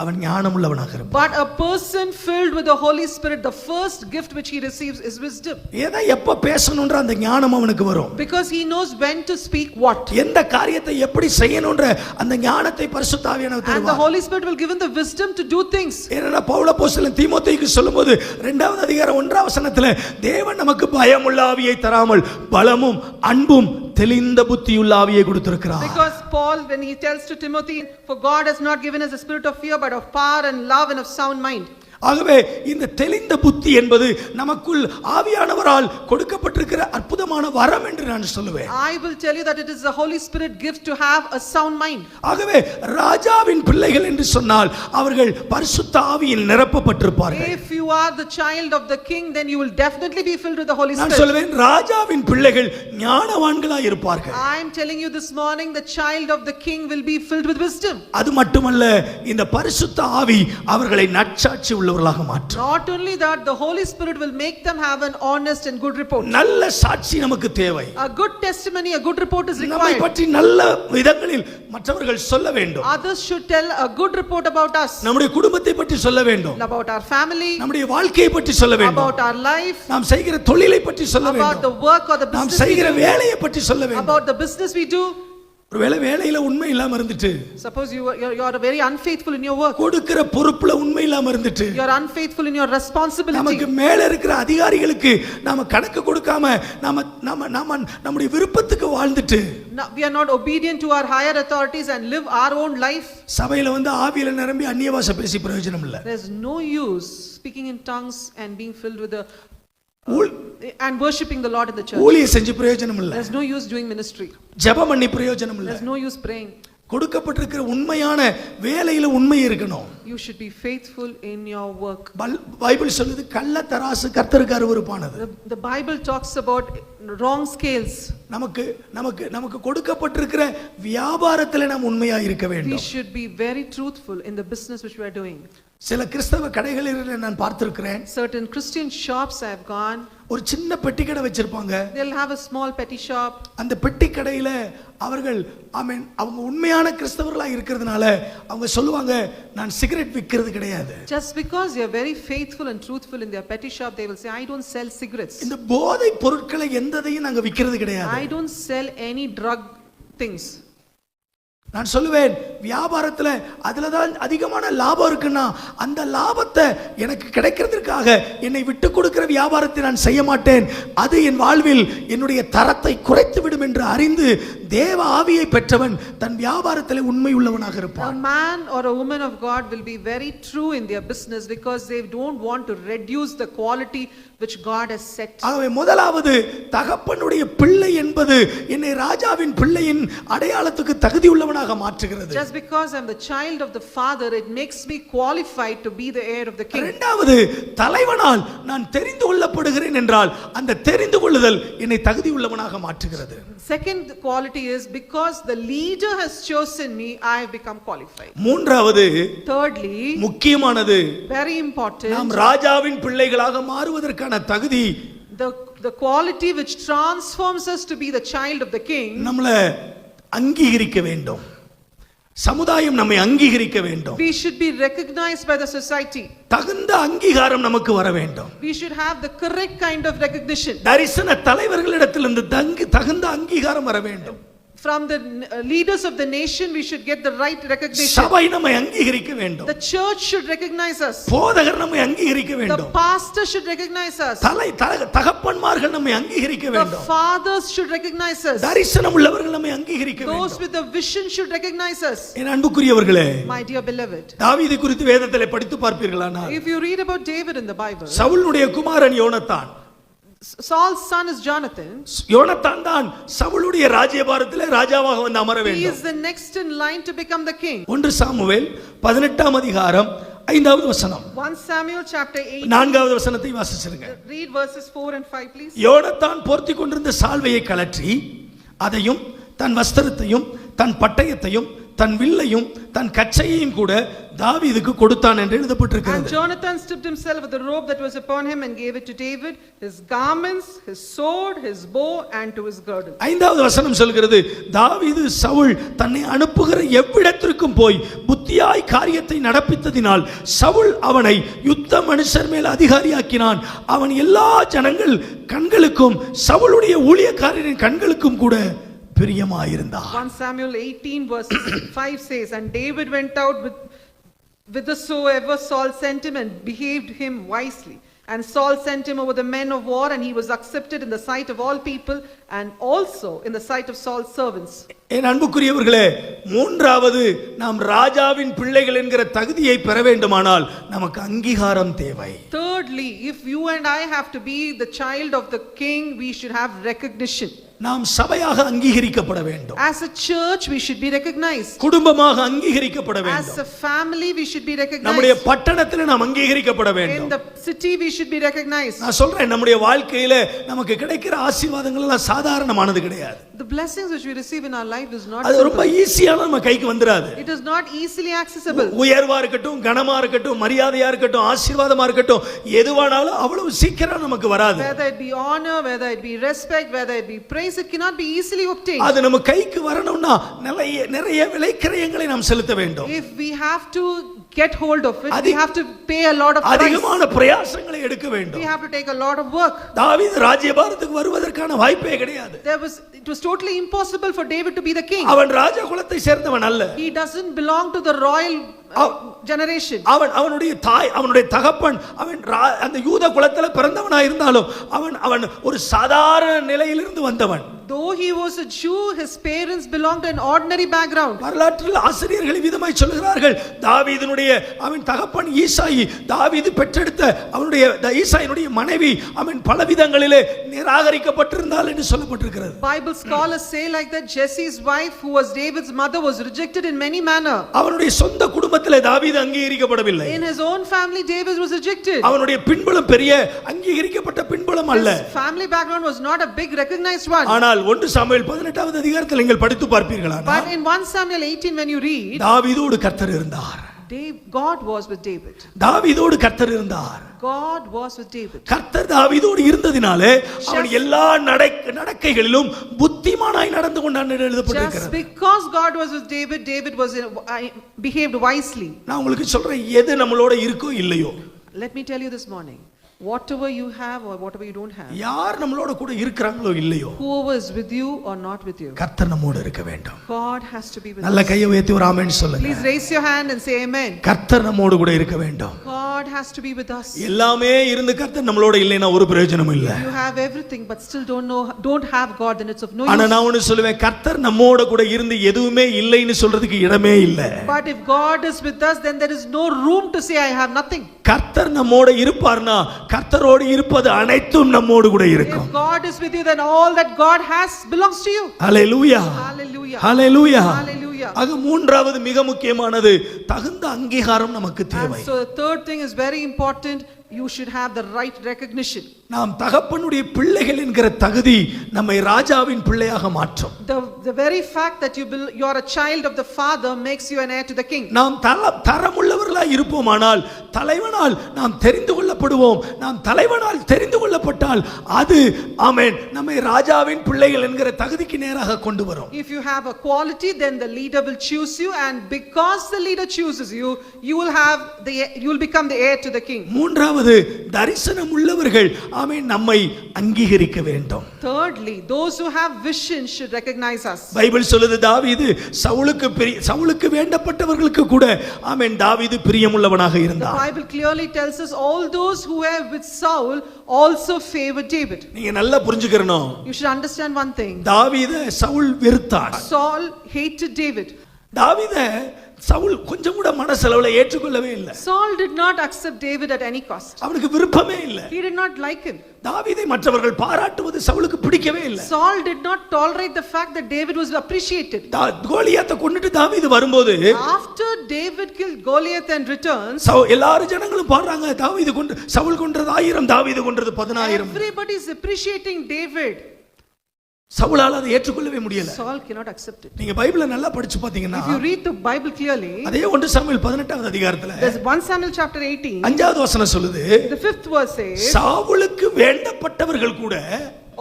அவன் ஞானமுள்ளவனாக இருப்பான். But a person filled with the Holy Spirit, the first gift which he receives is wisdom. எதை எப்ப பேசணும்ன்ற அந்த ஞானம் அவனுக்கு வரும். Because he knows when to speak what. எந்த காரியத்தை எப்படி செய்யணும்ன்ற அந்த ஞானத்தை பரிசுத்த ஆவியானவர் தருவார். And the Holy Spirit will give him the wisdom to do things. ஏன்னா பவுல் அப்போஸ்தலன் தீமோத்தேயுக்கு சொல்லும்போது 2வது அதிகாரம் 1ஆம் வசனத்திலே, தேவன் நமக்கு பயமுள்ள ஆவியை தராமல் பலமும் அன்பும் தெளிந்த புத்தியுள்ள ஆவியை கொடுத்திருக்கிறார். Because Paul, when he tells to Timothy, for God has not given us a spirit of fear but of power and love and of sound mind. ஆகவே இந்த தெளிந்த புத்தி என்பது நமக்குள் ஆவியானவரால் கொடுக்கப்பட்டிருக்கிற அற்புதமான வரம் என்று நான் சொல்லுவேன். I will tell you that it is the Holy Spirit gift to have a sound mind. ஆகவே ராஜாவின் பிள்ளைகள் என்று சொன்னால் அவர்கள் பரிசுத்த ஆவியில் நிரப்பப்பட்டிருப்பார்கள். If you are the child of the king, then you will definitely be filled with the Holy Spirit. நான் சொல்லுவேன், ராஜாவின் பிள்ளைகள் ஞானவான்களாய் இருப்பார்கள். I am telling you this morning, the child of the king will be filled with wisdom. அது மட்டுமல்ல, இந்த பரிசுத்த ஆவி அவர்களை நற்சாட்சி உள்ளவர்களாக மாற்றும். Not only that, the Holy Spirit will make them have an honest and good report. நல்ல சாட்சி நமக்கு தேவை. A good testimony, a good report is நம்மை required. பற்றி நல்ல விதங்களில் மற்றவர்கள் சொல்ல வேண்டும். Others should tell a good report about us, நம்முடைய குடும்பத்தை பற்றி சொல்ல வேண்டும். about our family, நம்முடைய வாழ்க்கையை பற்றி சொல்ல வேண்டும். about our life, நாம் செய்கிற தொழிலை பற்றி சொல்ல about வேண்டும். the work or the நாம் business we செய்கிற do, வேலையை பற்றி சொல்ல வேண்டும். about the business we do. ஒருவேளை வேலையில உண்மை இல்லாம இருந்துட்டு, Suppose you are very unfaithful in your work. கொடுக்கிற பொறுப்புல உண்மை இல்லாம இருந்துட்டு, You are unfaithful in your responsibility. நமக்கு மேல இருக்கிற அதிகாரிகளுக்கு நாம கணக்கு கொடுக்காம நாம நம்முடைய விருப்பத்துக்கு வாழ்ந்துட்டு, Now, we are not obedient to our higher authorities and live our own life. சபையில வந்து ஆவியில நிரம்பி அந்நிய பாஷை பேசி பிரயோஜனம் இல்ல. There is no use speaking in tongues and being filled with the and worshiping the Lord in the church. ஊழியம் செஞ்சு பிரயோஜனம் இல்ல. There's no use doing ministry. ஜெபம் பண்ணி பிரயோஜனம் இல்ல. There's no use praying. கொடுக்கப்பட்டிருக்கிற உண்மையான வேலையில உண்மை இருக்கணும். You should be faithful in your work. Bible சொல்லுது கள்ள தராசு கர்த்தருக்கு அருவருப்பானது. The Bible talks about wrong scales. நமக்கு கொடுக்கப்பட்டிருக்கிற வியாபாரத்துல நாம் உண்மையா இருக்க வேண்டும். We should be very truthful in the business which we are doing. சில கிறிஸ்தவ கடைகளில் நான் பார்த்திருக்கிறேன். Certain Christian shops I have gone. ஒரு சின்ன பெட்டி கடை வச்சிருப்பாங்க. They'll have a small petty shop. அந்த பெட்டி கடையில அவர்கள் அவங்க உண்மையான கிறிஸ்தவர்களா இருக்கிறதுனால அவங்க சொல்லுவாங்க நான் சிகரெட் விக்கிறது கிடையாது. Just because they are very faithful and truthful in their petty shop, they will say I don't sell cigarettes. இந்த போதை பொருட்களை எந்ததையும் நாங்க விக்கிறது கிடையாது. I don't sell any drug things. நான் சொல்லுவேன் வியாபாரத்துல அதுலதான் அதிகமான லாபம் இருக்குன்னா அந்த லாபத்தை எனக்கு கிடைக்கிறதுக்காக என்னை விட்டு கொடுக்கிற வியாபாரத்தை நான் செய்ய மாட்டேன். அது என் வாழ்வில் என்னுடைய தரத்தை குறைத்து விடும் என்று அறிந்து தேவ ஆவியை பெற்றவன் தன் வியாபாரத்திலே உண்மை உள்ளவனாக இருப்பான். A man or a woman of God will be very true in their business because they don't want to reduce the quality which God has set. ஆகவே முதலாவது தகப்பனுடைய பிள்ளை என்பது என்னை ராஜாவின் பிள்ளையின் அடையாளத்துக்கு தகுதி உள்ளவனாக மாற்றுகிறது. Just because I'm the child of the father, it makes me qualified to be the heir of the king. இரண்டாவது தலைவனால் நான் தெரிந்து கொள்ளப்படுகிறேன் என்றால் அந்த தெரிந்து கொள்ளுதல் என்னை தகுதி உள்ளவனாக மாற்றுகிறது. Second quality is because the leader has chosen me, I have become qualified. மூன்றாவது Thirdly, முக்கியமானது very important, நாம் ராஜாவின் பிள்ளைகளாக மாறுவதற்கான தகுதி the quality which transforms us to be the child of the king. நம்மளை அங்கீகரிக்க வேண்டும். சமுதாயம் நம்மை அங்கீகரிக்க வேண்டும். We should be recognized by the society. தகுந்த அங்கீகாரம் நமக்கு வர வேண்டும். We should have the correct kind of recognition. தரிசன தலைவர்களிடத்திலிருந்து தகுந்த அங்கீகாரம் வர வேண்டும். From the leaders of the nation we should get the right recognition. சபை நம்மை அங்கீகரிக்க வேண்டும். The church should recognize us. போதகர் நம்மை அங்கீகரிக்க The வேண்டும். pastor should recognize us. தகப்பன்மார்கள் நம்மை அங்கீகரிக்க வேண்டும். The fathers should recognize us. தரிசனம் உள்ளவர்கள் நம்மை அங்கீகரிக்க வேண்டும். Those with the vision should recognize us. என் அன்புக்குரியவர்களே, My dear beloved, தாவீது குறித்து வேதத்திலே படித்து பார்ப்பீர்களானால் if you read about David in the Bible, சவுலுடைய Kumaran Jonathan, Saul's son is Jonathan. யோனத்தான் தான் சவுலுடைய ராஜ்யபாரத்திலே ராஜாவாக வந்து அமர He வேண்டும். is the next in line to become the king. 1 Samuel 18ஆம் அதிகாரம் 5வது வசனம். 1 Samuel chapter 8. 4வது வசனத்தை வாசிச்சிருங்க. Read verses 4 and 5 please. யோனத்தான் போர்த்திக் கொண்டிருந்த சால்வையை கழற்றி அதையும் தன் வஸ்திரத்தையும் தன் பட்டயத்தையும் தன் வில்லையும் தன் கச்சையையும் கூட தாவீதுக்கு கொடுத்தான் என்று எழுதப்பட்டிருக்கிறது. And Jonathan stripped himself of the robe that was upon him and gave it to David, his garments, his sword, his bow and to his girdle. 5வது வசனம் சொல்கிறது, தாவீது சவுல் தன்னை அனுப்புகிற எவ்விடத்திற்கும் போய் புத்தியாய் காரியத்தை நடப்பித்ததினால் சவுல் அவனை யுத்த மனுஷர் மேல் அதிகாரியாக்கினான். அவன் எல்லா ஜனங்கள் கண்களுக்கும் சவுலுடைய ஊழியக்காரரின் கண்களுக்கும் கூட பிரியமாயிருந்தான். 1 Samuel 18 verse 5 says, and David went out whithersoever Saul sent him and behaved him wisely. And Saul sent him over the men of war, and he was accepted in the sight of all people and also in the sight of Saul's servants. என் அன்புக்குரியவர்களே, மூன்றாவது நாம் ராஜாவின் பிள்ளைகள் என்கிற தகுதியை பெற வேண்டுமானால் நமக்கு அங்கீகாரம் தேவை. Thirdly, if you and I have to be the child of the king, we should have recognition. நாம் சபையாக அங்கீகரிக்கப்பட வேண்டும். As a church we should be recognized. குடும்பமாக அங்கீகரிக்கப்பட வேண்டும். As a family we should be recognized. நம்முடைய பட்டணத்தில் நாம் அங்கீகரிக்கப்பட வேண்டும். In the city we should be recognized. நான் சொல்றேன், நம்முடைய வாழ்க்கையில நமக்கு கிடைக்கிற ஆசீர்வாதங்கள் எல்லாம் சாதாரணமானது கிடையாது. The blessings which we receive in our life is not அது ரொம்ப ஈஸியா நம்ம கைக்கு வந்துராது. It is not easily accessible. உயர்வா இருக்கட்டும், கனமா இருக்கட்டும், மரியாதையா இருக்கட்டும், ஆசீர்வாதமா இருக்கட்டும், எதுவானாலும் அவ்வளவு சீக்கிரம் நமக்கு வராது. Whether it be honor, whether it be respect, whether it be praise, it cannot be easily obtained. அது நம்ம கைக்கு வரணும்னா நிறைய விலைக்கிரயங்களை நாம் செலுத்த வேண்டும். If we have to get hold of it, we have to pay a lot of price. அதிகமான பிரயாசங்களை எடுக்க வேண்டும். We have to take a lot of work. தாவீது ராஜ்யபாரத்துக்கு வருவதற்கான வாய்ப்பே கிடையாது. It was totally impossible for David to be the king. அவன் ராஜ குலத்தை சேர்ந்தவன் அல்ல. He doesn't belong to the royal generation. அவனுடைய தாய், அவனுடைய தகப்பன் அவன் அந்த யூத குலத்தில் பிறந்தவனாக இருந்தாலும் அவன் ஒரு சாதாரண நிலையிலிருந்து வந்தவன். Though he was a Jew, his parents belonged to an ordinary background. வரலாற்றில் ஆசிரியர்கள் விதமாய் சொல்கிறார்கள், தாவீதினுடைய அவன் தகப்பன் ஈசாயி, தாவீது பெற்றெடுத்த அவனுடைய ஈசாயினுடைய மனைவி அவன் பல விதங்களிலே நிராகரிக்கப்பட்டிருந்தாள் என்று சொல்லப்பட்டிருக்கிறது. Bible scholars say like that Jesse's wife, who was David's mother, was rejected in many manner. அவனுடைய சொந்த குடும்பத்திலே தாவீது அங்கீகரிக்கப்படவில்லை. In his own family David was rejected. அவனுடைய பின்புலம் பெரிய அங்கீகரிக்கப்பட்ட பின்புலம் அல்ல. His family background was not a big recognized one. ஆனால் 1 சாமுவேல் 18வது அதிகாரத்தில் நீங்கள் படித்து பார்ப்பீர்களானால், But in 1 Samuel 18 when you read, தாவீதோடு கர்த்தர் இருந்தார். God was with David. தாவீதோடு கர்த்தர் இருந்தார். God was with David. கர்த்தர் தாவீதோடு இருந்ததினாலே அவன் எல்லா நடக்கைகளிலும் புத்திமானாய் நடந்து கொண்டான் என்று எழுதப்பட்டிருக்கிறது. Just because God was with David, David was behaved wisely. நான் உங்களுக்கு சொல்றேன், எது நம்மளோட இருக்கோ இல்லையோ, Let me tell you this morning, whatever you have or whatever you don't have, யார் நம்மளோட கூட இருக்கிறாங்களோ இல்லையோ, whoever is with you or not with you, கர்த்தர் நம்மோடு இருக்க வேண்டும். God has to be with நல்ல us. கையை உயர்த்தி ஒரு ஆமென் சொல்லுங்க. Please raise your hand and say amen. கர்த்தர் நம்மோடு கூட இருக்க வேண்டும். God has to be with us. எல்லாமே இருந்து கர்த்தர் நம்மளோட இல்லைனா ஒரு பிரயோஜனமும் இல்ல. You have everything but still don't have God, then it's of no ஆனா use. நான் ஒன்னு சொல்லுவேன், கர்த்தர் நம்மோட கூட இருந்து எதுவுமே இல்லைன்னு சொல்றதுக்கு இடமே இல்ல. But if God is with us, then there is no room to say I have nothing. கர்த்தர் நம்மோட இருப்பார்னா கர்த்தரோடு இருப்பது அனைத்தும் நம்மோடு கூட இருக்கும். If God is with you, then all that God has belongs to you. Hallelujah, Hallelujah. Hallelujah. Hallelujah. ஆக மூன்றாவது மிக முக்கியமானது தகுந்த அங்கீகாரம் நமக்கு தேவை. So the third thing is very important. You should have the right recognition. நாம் தகப்பனுடைய பிள்ளைகள் என்கிற தகுதி நம்மை ராஜாவின் பிள்ளையாக மாற்றும். The very fact that you are a child of the Father makes you an heir to the king. நாம் தரமுள்ளவர்களாய் இருப்போமானால் தலைவனால் நாம் தெரிந்து கொள்ளப்படுவோம். நாம் தலைவனால் தெரிந்து கொள்ளப்பட்டால் அது ஆமென் நம்மை ராஜாவின் பிள்ளைகள் என்கிற தகுதிக்கு நேராக கொண்டு வரும். If you have a quality, then the leader will choose you, and because the leader chooses you, you will become the heir to the king. மூன்றாவது தரிசனம் உள்ளவர்கள் ஆமென் நம்மை அங்கீகரிக்க வேண்டும். Thirdly, those who have vision should recognize us. Bible சொல்லுது, தாவீது சவுலுக்கு வேண்டப்பட்டவர்களுக்கு கூட ஆமென் தாவீது பிரியமுள்ளவனாக The இருந்தார். Bible clearly tells us all those who were with Saul also favored David. நீங்க நல்லா புரிஞ்சுக்கணும். You should understand one thing. தாவீதை சவுல் வெறுத்தான். Saul hated David. தாவீதை சவுல் கொஞ்சம் கூட மனசளவுல ஏற்றுக்கொள்ளவே இல்லை. Saul did not accept David at any cost. அவனுக்கு விருப்பமே இல்லை. He did not like him. தாவீதை மற்றவர்கள் பாராட்டுவது சவுலுக்கு பிடிக்கவே இல்லை. Saul did not tolerate the fact that David was appreciated. கோலியாத்தை கொன்னுட்டு தாவீது வரும்போது, After David killed Goliath and returned, எல்லாரும் ஜனங்களும் பாடுறாங்க, தாவீது சவுல் கொன்றது 1000, தாவீது கொன்றது 10000. everybody is appreciating David. சவுலால அதை ஏற்றுக்கொள்ளவே முடியல. Saul cannot accept it. நீங்க பைபிளை நல்லா படிச்சு பாத்தீங்கன்னா, If you read the Bible clearly, அதே 1 சாமுவேல் 18வது அதிகாரத்துல there's 1 Samuel chapter 18. 5வது வசனம் சொல்லுது, The 5th verse says, சாவுலுக்கு வேண்டப்பட்டவர்கள் கூட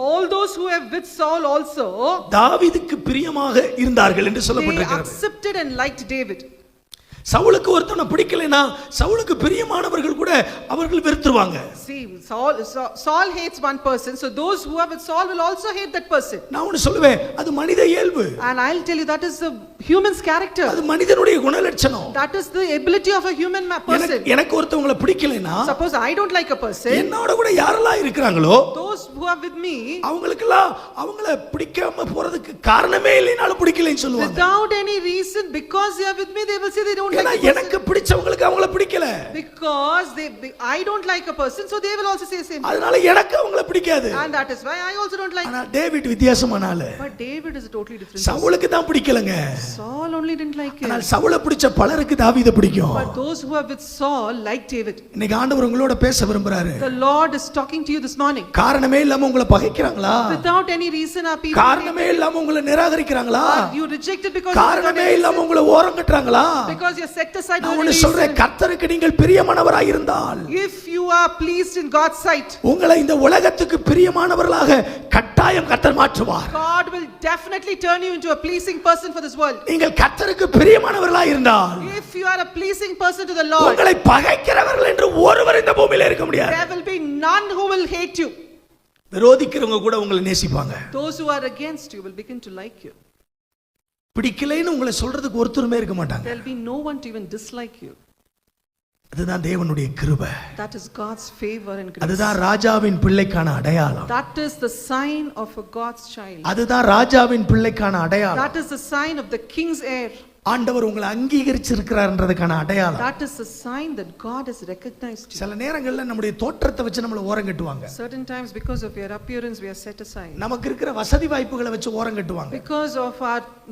all those who have with Saul also, தாவீதுக்கு பிரியமாக இருந்தார்கள் என்று they சொல்லப்பட்டிருக்கிறது. accepted and liked David. சவுலுக்கு ஒருத்தனை பிடிக்கலைனா சவுலுக்கு பிரியமானவர்கள் கூட அவர்கள் வெறுத்துருவாங்க. See, Saul hates one person, so those who are with Saul will also hate that person. நான் ஒன்னு சொல்லுவேன், அது மனித இயல்பு. And I'll tell you, that is the human's character. அது மனிதனுடைய குணலட்சணம். That is the ability of a human person. எனக்கு ஒருத்தவங்களை பிடிக்கலைனா, Suppose I don't like a person, என்னோட கூட யாரெல்லாம் இருக்கிறாங்களோ those who are with me, அவங்களுக்கெல்லாம் அவங்கள பிடிக்காம போறதுக்கு காரணமே இல்லைனாலும் பிடிக்கலைன்னு சொல்லுவாங்க. without any reason, because they are with me, they will say they don't like a எனக்கு பிடிச்சவங்களுக்கு அவங்கள பிடிக்கல. Because I don't like a person, so they will also say the same. அதனால எனக்கு அவங்கள பிடிக்காது. And that is why I also don't like. ஆனா David வித்தியாசமானால. But David is a totally different. சவுலுக்கு தான் பிடிக்கலங்க. Saul only didn't like him. ஆனால் சவுலை பிடிச்ச பலருக்கு தாவீதை பிடிக்கும். But those who are with Saul like David. இன்னைக்கு ஆண்டவர் உங்களோட பேச விரும்புறாரு. The Lord is talking to you this morning. காரணமே இல்லாம உங்களை பகைக்கறாங்களா? Without any reason are people. காரணமே இல்லாம உங்களை நிராகரிக்கறாங்களா? You rejected because. காரணமே இல்லாம உங்களை ஓரங்கட்டறாங்களா? Because you set aside. நான் ஒன்னு சொல்றேன், கர்த்தருக்கு நீங்கள் பிரியமானவராய் இருந்தால், if you are pleased in God's sight, உங்களை இந்த உலகத்துக்கு பிரியமானவர்களாக கட்டாயம் கர்த்தர் மாற்றுவார். God will definitely turn you into a pleasing person for this world. நீங்கள் கர்த்தருக்கு பிரியமானவர்களாய் இருந்தால், if you are a pleasing person to the Lord, உங்களை பகைக்கிறவர்கள் என்று ஒருவர் இந்த பூமியில இருக்க முடியாது. there will be none who will hate you. விரோதிக்கிறவங்க கூட உங்களை நேசிப்பாங்க. Those who are against you will begin to like you. பிடிக்கலைன்னு உங்களை சொல்றதுக்கு ஒருத்தருமே இருக்க மாட்டாங்க. There will be no one to even dislike you. அதுதான் தேவனுடைய கிருபை. That is God's favor and grace. அதுதான் ராஜாவின் பிள்ளைக்கான அடையாளம். That is the sign of a God's child. அதுதான் ராஜாவின் பிள்ளைக்கான அடையாளம். That is the sign of the king's heir. ஆண்டவர் உங்களை அங்கீகரிச்சிருக்கிறார்ன்றதுக்கான அடையாளம். That is a sign that God has recognized you. சில நேரங்கள்ல நம்முடைய தோற்றத்தை வச்சு நம்மள ஓரங்கட்டுவாங்க. Certain times because of your appearance we are set aside. நமக்கு இருக்கிற வசதி வாய்ப்புகளை வச்சு ஓரங்கட்டுவாங்க. Because of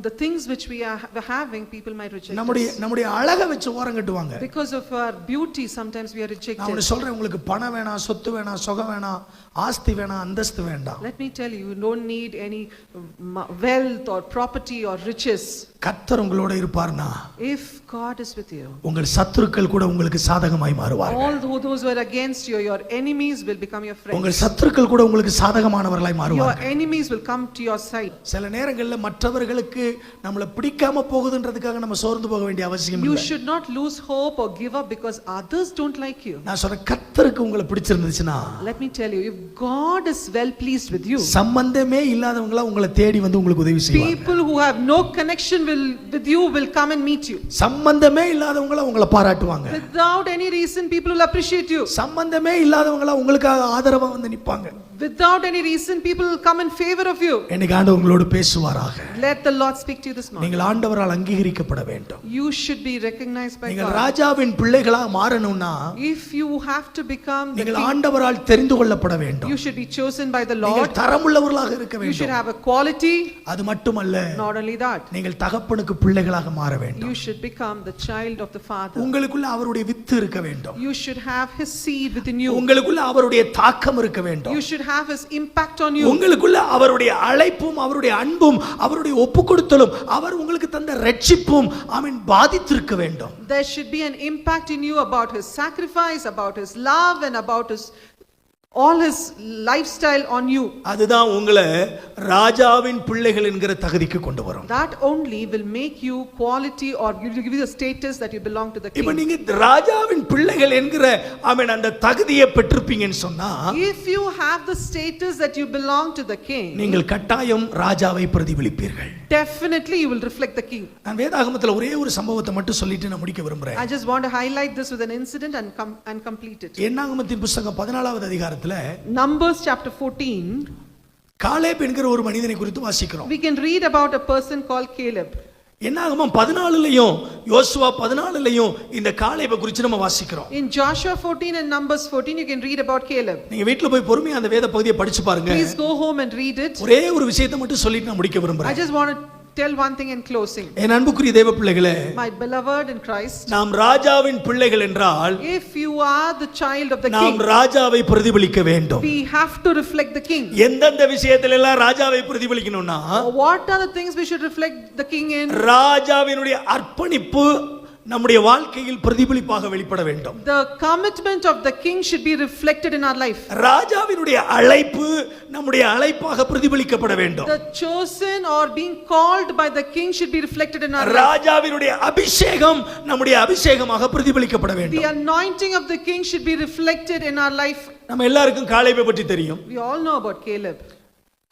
the things which we are having, people might reject us. நம்முடைய அழகை வச்சு ஓரங்கட்டுவாங்க. Because of our beauty sometimes we are rejected. நான் சொல்றேன், உங்களுக்கு பணம் வேணாம், சொத்து வேணாம், சுகம் வேணாம், ஆஸ்தி வேணாம், அந்தஸ்து வேண்டாம். Let me tell you, you don't need any wealth or property or riches. கர்த்தர் உங்களோட இருப்பார்னா, if God is with you, உங்கள் சத்துருக்கள் கூட உங்களுக்கு சாதகமாய் மாறுவார்கள். all those who are against you, your enemies will become your friends. உங்கள் சத்துருக்கள் கூட உங்களுக்கு சாதகமானவர்களாய் மாறுவார்கள். Your enemies will come to your side. சில நேரங்கள்ல மற்றவர்களுக்கு நம்மள பிடிக்காம போகுதுன்றதுக்காக நம்ம சோர்ந்து போக வேண்டிய அவசியம் இல்லை. You should not lose hope or give up because others don't like you. நான் சொல்றேன், கர்த்தருக்கு உங்களை பிடிச்சிருந்துச்சுனா, let me tell you, if God is well pleased with you, சம்பந்தமே இல்லாதவங்களா உங்களை தேடி வந்து உங்களுக்கு உதவி செய்வாங்க. people who have no connection with you will come and meet you. சம்பந்தமே இல்லாதவங்களா உங்களை பாராட்டுவாங்க. Without any reason people will appreciate you. சம்பந்தமே இல்லாதவங்களா உங்களுக்காக ஆதரவா வந்து நிப்பாங்க. Without any reason people will come in favor of you. இன்னைக்கு ஆண்டவர் உங்களோடு பேசுவாராக. Let the Lord speak to you this morning. நீங்கள் ஆண்டவரால் அங்கீகரிக்கப்பட வேண்டும். You should be recognized by God. நீங்கள் ராஜாவின் பிள்ளைகளா மாறணும்னா, if you have to become the நீங்கள் ஆண்டவரால் தெரிந்து கொள்ளப்பட வேண்டும். you should be chosen by the Lord. நீங்கள் தரமுள்ளவர்களாக இருக்க வேண்டும். You should have a quality. அது மட்டுமல்ல, not only that, நீங்கள் தகப்பனுக்கு பிள்ளைகளாக மாற வேண்டும். you should become the child of the Father. உங்களுக்குள்ள அவருடைய வித்து இருக்க வேண்டும். You should have his seed within you. உங்களுக்குள்ள அவருடைய தாக்கம் இருக்க வேண்டும். You should have his impact on you. உங்களுக்குள்ள அவருடைய அழைப்பும் அவருடைய அன்பும் அவருடைய ஒப்புக்கொடுத்தலும் அவர் உங்களுக்கு தந்த ரட்சிப்பும் ஆமென் பாதித்திருக்க வேண்டும். There should be an impact in you about his sacrifice, about his love and about his all his lifestyle on you. அதுதான் உங்களை ராஜாவின் பிள்ளைகள் என்கிற தகுதிக்கு கொண்டு வரும். That only will make you quality or give you the status that you belong to the king. இப்போ நீங்க ராஜாவின் பிள்ளைகள் என்கிற ஆமென் அந்த தகுதியை பெற்றிருப்பீங்கன்னு சொன்னா, if you have the status that you belong to the king, நீங்கள் கட்டாயம் ராஜாவை பிரதிபலிப்பீர்கள். definitely you will reflect the king. நான் வேதாகமத்துல ஒரே ஒரு சம்பவத்தை மட்டும் சொல்லிட்டு நான் முடிக்க விரும்புறேன். I just want to highlight this with an incident and complete it. என்னாகமத்தின் புத்தகம் 14வது அதிகாரத்துல Numbers chapter 14, காலேப் என்கிற ஒரு மனிதனை குறித்து வாசிக்கிறோம். we can read about a person called Caleb. என்னாகமம் 14லயும் யோசுவா 14லயும் இந்த காலேபை குறித்து நம்ம வாசிக்கிறோம். In Joshua 14 and Numbers 14 you can read about Caleb. நீங்க வீட்ல போய் பொறுமையா அந்த வேத பகுதியை படிச்சு பாருங்க. Please go home and read it. ஒரே ஒரு விஷயத்தை மட்டும் சொல்லிட்டு நான் முடிக்க விரும்புறேன். I just want to tell one thing in closing. என் அன்புக்குரிய தேவ பிள்ளைகளே, My beloved in Christ, நாம் ராஜாவின் பிள்ளைகள் என்றால் if you are the child of the நாம் king, ராஜாவை பிரதிபலிக்க வேண்டும். we have to reflect the king. எந்தெந்த விஷயத்துல எல்லாம் ராஜாவை பிரதிபலிக்கணும்னா, What are the things we should reflect the king in? ராஜாவினுடைய அர்ப்பணிப்பு நம்முடைய வாழ்க்கையில் பிரதிபலிப்பாக வெளிப்பட வேண்டும். The commitment of the king should be reflected in our life. ராஜாவினுடைய அழைப்பு நம்முடைய அழைப்பாக பிரதிபலிக்கப்பட வேண்டும். The chosen or being called by the king should be reflected in our life. ராஜாவினுடைய அபிஷேகம் நம்முடைய அபிஷேகமாக பிரதிபலிக்கப்பட வேண்டும். The anointing of the king should be reflected in our life. நம்ம எல்லாருக்கும் காலேபை பற்றி தெரியும். We all know about Caleb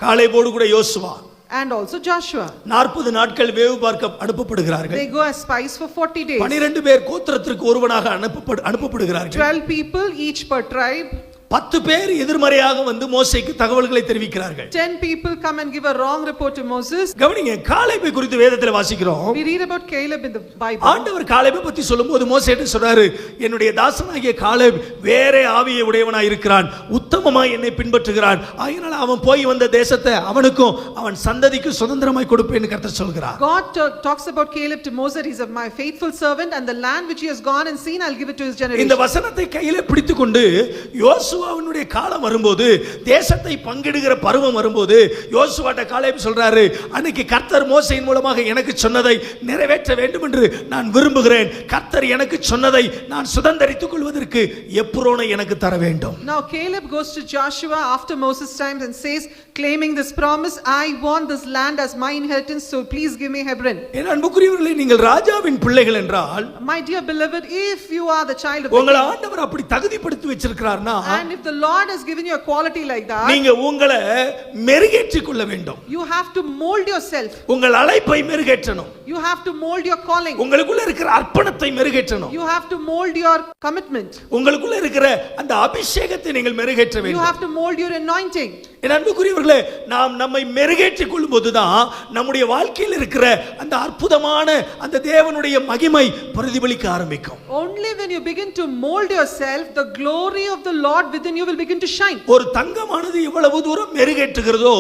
காலேபோடு கூட யோசுவா and also Joshua. 40 நாட்கள் வேவு பார்க்க அனுப்பப்படுகிறார்கள். They go as spies for 40 days. 12 பேர் கோத்திரத்திற்கு ஒருவனாக அனுப்பப்படுகிறார்கள். 12 people each per tribe. 10 பேர் எதிர்மறையாக வந்து மோசேக்கு தகவல்களை தெரிவிக்கிறார்கள். 10 people come and give a wrong report to Moses. கவனிங்க, காலேபை குறித்து வேதத்தில் வாசிக்கிறோம். We read about Caleb in the Bible. ஆண்டவர் காலேபை பத்தி சொல்லும்போது மோசேட்ட சொல்றாரு, என்னுடைய தாசனாகிய காலேப் வேற ஆவியை உடையவனாய் இருக்கிறான், உத்தமமாய் என்னை பின்பற்றுகிறான், அதனால அவன் போய் வந்த தேசத்தை அவனுக்கும் அவன் சந்ததிக்கு சுதந்திரமாய் கொடுப்பேன்னு கர்த்தர் சொல்கிறார். God talks about Caleb to Moses. He's my faithful servant, and the land which he has gone and seen I'll give it to his generation. இந்த வசனத்தை கையில பிடித்துக்கொண்டு யோசுவாவினுடைய காலம் வரும்போது, தேசத்தை பங்கிடுகிற பருவம் வரும்போது, யோசுவாட்ட காலேப் சொல்றாரு, அன்னைக்கு கர்த்தர் மோசேயின் மூலமாக எனக்கு சொன்னதை நிறைவேற்ற வேண்டும் என்று நான் விரும்புகிறேன். கர்த்தர் எனக்கு சொன்னதை நான் சுதந்தரித்துக் கொள்வதற்கு எப்ரோனை எனக்கு தர வேண்டும். Now Caleb goes to Joshua after Moses' time and says, claiming this promise, I want this land as my inheritance, so please give me Hebron. என் அன்புக்குரியவர்களே, நீங்கள் ராஜாவின் பிள்ளைகள் என்றால், My dear beloved, if you are the child of the உங்களை king, ஆண்டவர் அப்படி தகுதிப்படுத்தி வச்சிருக்கிறார்னா, and if the Lord has given you a quality like that, நீங்க உங்களை மெருகேற்றிக் கொள்ள வேண்டும். you have to mold yourself. உங்கள் அழைப்பை மெருகேற்றணும். You have to mold your calling. உங்களுக்குள்ள இருக்கிற அர்ப்பணத்தை மெருகேற்றணும். You have to mold your commitment. உங்களுக்குள்ள இருக்கிற அந்த அபிஷேகத்தை நீங்கள் மெருகேற்ற You வேண்டும். have to mold your anointing. என் அன்புக்குரியவர்களே, நாம் நம்மை மெருகேற்றிக் கொள்ளும்போதுதான் நம்முடைய வாழ்க்கையில் இருக்கிற அந்த அற்புதமான அந்த தேவனுடைய மகிமை பிரதிபலிக்க ஆரம்பிக்கும். Only when you begin to mold yourself, the glory of the Lord within you will begin to shine. ஒரு தங்கமானது எவ்வளவு தூரம் மெருகேற்றுகிறதோ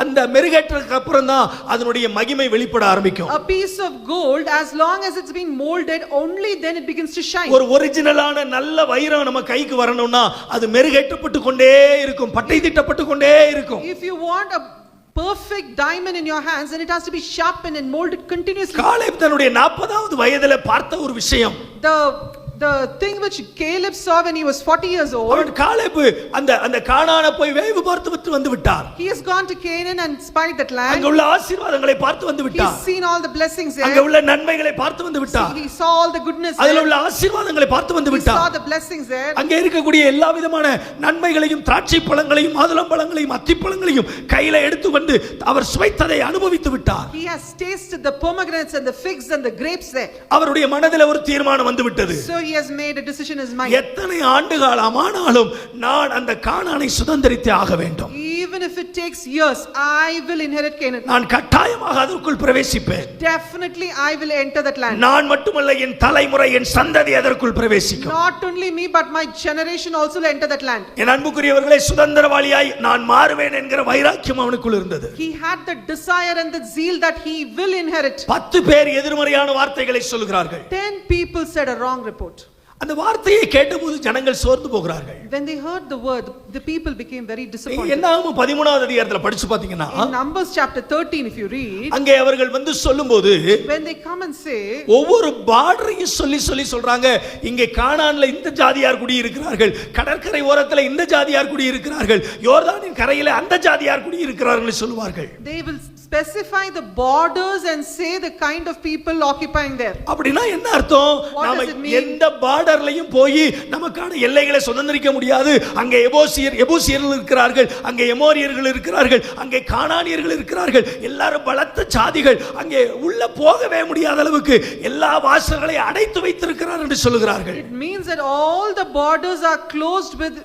அந்த மெருகேற்றதுக்கு அப்புறம் தான் அதனுடைய மகிமை வெளிப்பட ஆரம்பிக்கும். A piece of gold, as long as it's been molded, only then it begins to shine. ஒரு ஒரிஜினலான நல்ல வைரம் நம்ம கைக்கு வரணும்னா அது மெருகேற்றப்பட்டு கொண்டே இருக்கும், பட்டை திட்டப்பட்டு கொண்டே இருக்கும். If you want a perfect diamond in your hands, then it has to be sharpened and molded continuously. Caleb தன்னுடைய 40வது வயதில பார்த்த ஒரு விஷயம், The thing which Caleb saw when he was 40 years old, அவன் காலேப் அந்த கானானை போய் வேவு பார்த்து வந்து விட்டார். he has gone to Canaan and spied that land. அங்க உள்ள ஆசீர்வாதங்களை பார்த்து வந்து விட்டார். He's seen all the blessings there. அங்க உள்ள நன்மைகளை பார்த்து வந்து விட்டார். He saw all the goodness அதுல there. உள்ள ஆசீர்வாதங்களை பார்த்து வந்து He விட்டார். saw the blessings there. அங்க இருக்கக்கூடிய எல்லா விதமான நன்மைகளையும், திராட்சை பழங்களையும், மாதுளம்பழங்களையும், அத்திப்பழங்களையும் கையில எடுத்து வந்து அவர் சுவைத்ததை அனுபவித்து விட்டார். He has tasted the pomegranates and the figs and the grapes there. அவருடைய மனதில் ஒரு தீர்மானம் வந்து விட்டது. So he has made a decision in his mind. எத்தனை ஆண்டுகள் ஆனாலும் நான் அந்த கானானை சுதந்தரித்தே ஆக வேண்டும். Even if it takes years, I will inherit Canaan. நான் கட்டாயமாக அதற்குள் பிரவேசிப்பேன். Definitely I will enter that land. நான் மட்டுமல்ல, என் தலைமுறை, என் சந்ததி அதற்குள் பிரவேசிக்கும். Not only me but my generation also will enter that land. என் அன்புக்குரியவர்களே, சுதந்திரவாளியாய் நான் மாறுவேன் என்கிற வைராக்கியம் அவனுக்குள் இருந்தது. He had the desire and the zeal that he will inherit. 10 பேர் எதிர்மறையான வார்த்தைகளை சொல்கிறார்கள். 10 people said a wrong report. அந்த வார்த்தையை கேட்டபோது ஜனங்கள் சோர்ந்து போகிறார்கள். When they heard the word, the people became very disappointed. என்னாகும் 13வது அதிகாரத்துல படிச்சு பாத்தீங்கன்னா, In Numbers chapter 13 if you read, அங்கே அவர்கள் வந்து சொல்லும்போது, when they come and say, ஒவ்வொரு பார்டரையும் சொல்லி சொல்றாங்க, இங்கே கானான்ல இந்த ஜாதியார் குடி இருக்கிறார்கள், கடற்கரை ஓரத்துல இந்த ஜாதியார் குடி இருக்கிறார்கள், யோர்தானின் கரையில அந்த ஜாதியார் குடி இருக்கிறார்கள் சொல்வார்கள். They will specify the borders and say the kind of people occupying there. அப்படினா என்ன அர்த்தம்? நாம எந்த பார்டர்லயும் போய் நமக்கான எல்லைகளை சுதந்திரிக்க முடியாது. அங்கே எபூசியர்கள் இருக்கிறார்கள், அங்கே எமோரியர்கள் இருக்கிறார்கள், அங்கே கானானியர்கள் இருக்கிறார்கள், எல்லாரும் பலத்த ஜாதிகள், அங்கே உள்ள போகவே முடியாத அளவுக்கு எல்லா வாசல்களையும் அடைத்து வைத்திருக்கிறார் என்று சொல்கிறார்கள். It means that all the borders are closed with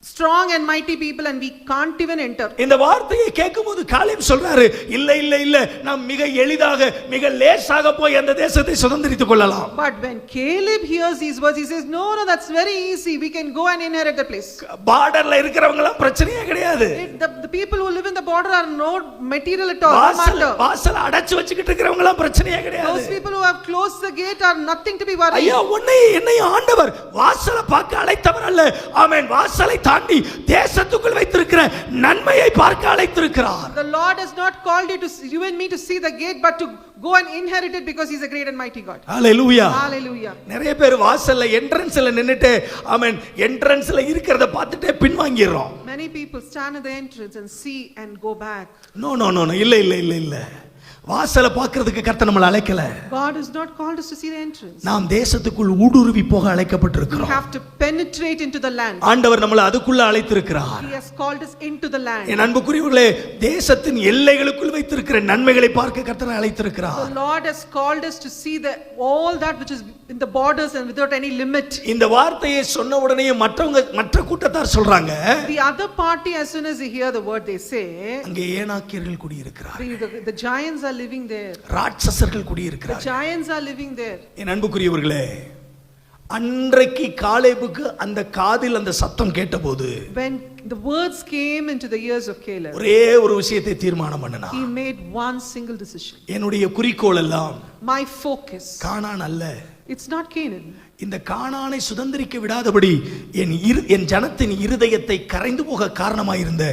strong and mighty people and we can't even enter. இந்த வார்த்தையை கேட்கும்போது காலேப் சொல்றாரு, இல்ல நாம் மிக எளிதாக மிக லேசாக போய் அந்த தேசத்தை சுதந்திரித்துக் கொள்ளலாம். But when Caleb hears these words, he says, no, that's very easy, we can go and inherit the place. பார்டர்ல இருக்கிறவங்க எல்லாம் பிரச்சனையே கிடையாது. The people who live in the border are no material at all, no matter. வாசல் அடைச்சு வச்சிட்டு இருக்கிறவங்க எல்லாம் பிரச்சனையே கிடையாது. Those people who have closed the gate are nothing to be worried. ஐயா, என்னை ஆண்டவர் வாசலை பார்க்க அழைத்தவர் அல்ல, ஆமென், வாசலை தாண்டி தேசத்துக்குள் வைத்திருக்கிற நன்மையை பார்க்க அழைத்திருக்கிறார். The Lord has not called you and me to see the gate, but to go and inherit it because he's a great and mighty God. Hallelujah. Hallelujah. நிறைய பேர் வாசல்ல என்ட்ரன்ஸ்ல நின்னுட்டு, ஆமென், என்ட்ரன்ஸ்ல இருக்கிறத பார்த்துட்டே பின்வாங்கிரோம். Many people stand at the entrance and see and go back. No, இல்ல. வாசலை பார்க்கிறதுக்கு கர்த்தர் நம்மளை அழைக்கல. God has not called us to see the entrance. நாம் தேசத்துக்குள் ஊடுருவி போக அழைக்கப்பட்டிருக்கிறோம். We have to penetrate into the land. ஆண்டவர் நம்மளை அதுக்குள்ள அழைத்திருக்கிறார். He has called us into the land. என் அன்புக்குரியவர்களே, தேசத்தின் எல்லைகளுக்குள் வைத்திருக்கிற நன்மைகளை பார்க்க கர்த்தர் அழைத்திருக்கிறார். The Lord has called us to see all that which is in the borders and without any limit. இந்த வார்த்தையை சொன்ன உடனே மற்ற கூட்டத்தார் சொல்றாங்க, The other party, as soon as they hear the word, they say, அங்கே ஏனாக்கியர்கள் குடியிருக்கிறார்கள், the giants are living there. ராட்சசர்கள் The குடியிருக்கிறார்கள். giants are living there. என் அன்புக்குரியவர்களே, அன்றைக்கு காலேபுக்கு அந்த காதில் அந்த சத்தம் கேட்டபோது, when the words came into the ears of Caleb, ஒரே ஒரு விஷயத்தை தீர்மானம் பண்ணனா, he made one single decision. என்னுடைய குறிக்கோள் எல்லாம் My focus, கானான் அல்ல, it's not Canaan. இந்த கானானை சுதந்திரிக்க விடாதபடி என் ஜனத்தின் இருதயத்தை கரைந்து போக காரணமாயிருந்த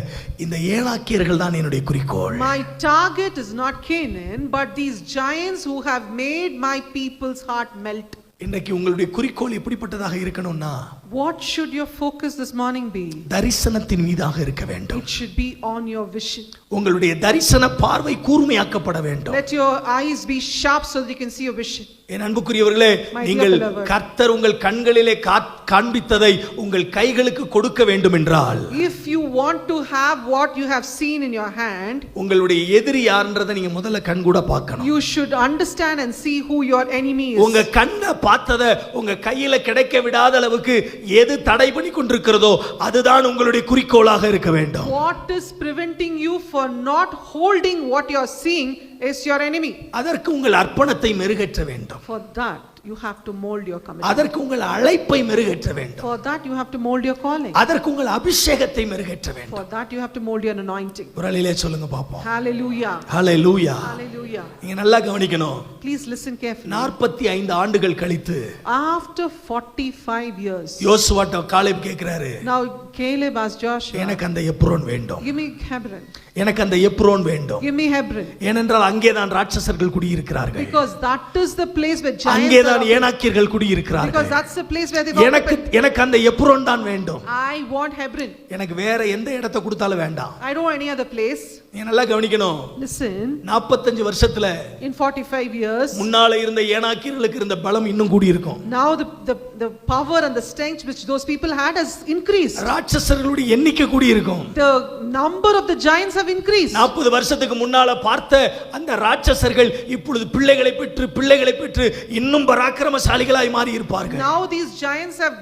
இந்த ஏனாக்கியர்கள் தான் என்னுடைய குறிக்கோள். My target is not Canaan, but these giants who have made my people's heart melt. இன்றைக்கு உங்களுடைய குறிக்கோள் எப்படிப்பட்டதாக இருக்கணும்னா, What should your focus this morning be? தரிசனத்தின் மீதாக இருக்க வேண்டும். It should be on your vision. உங்களுடைய தரிசன பார்வை கூர்மையாக்கப்பட வேண்டும். Let your eyes be sharp so that you can see your vision. என் அன்புக்குரியவர்களே, நீங்கள் கர்த்தர் உங்கள் கண்களிலே காண்பித்ததை உங்கள் கைகளுக்கு கொடுக்க வேண்டும் என்றால், if you want to have what you have seen in your hand, உங்களுடைய எதிரி யார்ன்றதை நீங்க முதல்ல கண்கூட பார்க்கணும். you should understand and see who your enemy is. உங்க கண்ணை பார்த்ததை உங்க கையில கிடைக்க விடாத அளவுக்கு எது தடை பண்ணி கொண்டிருக்கிறதோ அதுதான் உங்களுடைய குறிக்கோளாக இருக்க வேண்டும். What is preventing you for not holding what you are seeing is your enemy. அதற்கு உங்கள் அர்ப்பணத்தை மெருகேற்ற வேண்டும். For that you have to mold your commitment. அதற்கு உங்கள் அழைப்பை மெருகேற்ற வேண்டும். For that you have to mold your calling. அதற்கு உங்கள் அபிஷேகத்தை மெருகேற்ற வேண்டும். For that you have to mold your anointing. குரலிலே சொல்லுங்க பாப்போம். Hallelujah. Hallelujah. Hallelujah. நீங்க நல்லா கவனிக்கணும். Please listen carefully. 45 ஆண்டுகள் கழித்து, after 45 years, யோசுவாட்ட காலேப் கேக்குறாரு, now Caleb asked Joshua, எனக்கு அந்த எப்ரோன் வேண்டும். give me Hebron. எனக்கு அந்த எப்ரோன் வேண்டும். Give me Hebron. ஏனென்றால் அங்கேதான் ராட்சசர்கள் குடியிருக்கிறார்கள். Because that is the place where giants அங்கேதான் ஏனாக்கியர்கள் குடியிருக்கிறார்கள். Because that's the place where they எனக்கு அந்த எப்ரோன் தான் வேண்டும். I want Hebron. எனக்கு வேற எந்த இடத்தை கொடுத்தாலும் வேண்டாம். I don't want any other place. நீ நல்லா கவனிக்கணும். Listen. 45 வருஷத்துல in 45 years முன்னால இருந்த ஏனாக்கியர்களுக்கு இருந்த பலம் இன்னும் கூடி இருக்கும். Now the power and the strength which those people had has increased. ராட்சசர்களுடைய எண்ணிக்கை கூடி இருக்கும். The number of the giants have increased. 40 வருஷத்துக்கு முன்னால பார்த்த அந்த ராட்சசர்கள் இப்பொழுது பிள்ளைகளை பெற்று இன்னும் பராக்கிரமசாலிகளாய் மாறி இருப்பார்கள். Now these giants have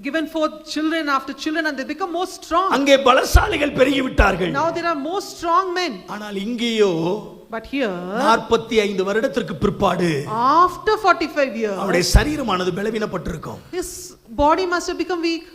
given forth children after children and they become more strong. அங்கே பலசாலிகள் பெருகி விட்டார்கள். Now there are more strong men. ஆனால் இங்கேயோ But here 45 வருடத்திற்கு பிற்பாடு, after 45 years, அவருடைய சரீரமானது பலவீனப்பட்டிருக்கும். his body must have become weak.